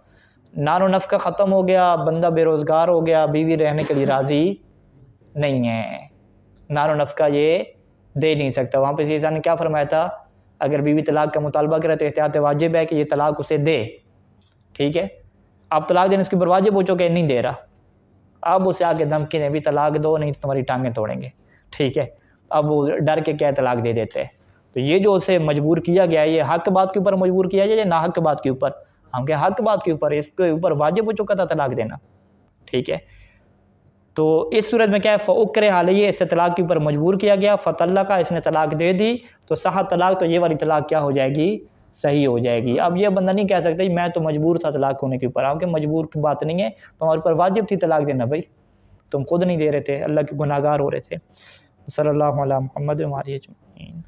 نان و نفقہ ختم ہو گیا، بندہ بے روزگار ہو گیا، بیوی رہنے کے لیے راضی نہیں ہے، نان و نفقہ یہ دے نہیں سکتا. وہاں پہ سیدھا نے کیا فرمایا تھا، اگر بیوی طلاق کا مطالبہ کرے تو احتیاط واجب ہے کہ یہ طلاق اسے دے. ٹھیک ہے، اب طلاق دینے اس کے اوپر واجب ہو چکے، نہیں دے رہا، اب اسے آگے دھمکی نے بھی طلاق دو نہیں تو تمہاری ٹانگیں توڑیں گے. ٹھیک ہے، اب وہ ڈر کے کیا طلاق دے دیتے ہیں. تو یہ جو اسے مجبور کیا گیا ہے، یہ حق بات کے اوپر مجبور کیا گیا یا ناحق بات کے اوپر؟ ہم کہ حق بات کے اوپر، اس کے اوپر واجب ہو چکا تھا طلاق دینا. ٹھیک ہے، تو اس صورت میں کیا ہے، فَأُكْرِهَ عَلَيْهِ، اس سے طلاق کے اوپر مجبور کیا گیا، فَطَلَّقَ، اس نے طلاق دے دی، تو صح طلاق، تو یہ والی طلاق کیا ہو جائے گی، صحیح ہو جائے گی. اب یہ بندہ نہیں کہہ سکتا میں تو مجبور تھا طلاق ہونے کے اوپر. آپ کے مجبور کی بات نہیں ہے، تمہارے اوپر واجب تھی طلاق دینا بھائی، تم خود نہیں دے رہے تھے، اللہ کے گناہگار ہو رہے تھے. صلی اللہ علیہ محمد و آلہ اجمعین.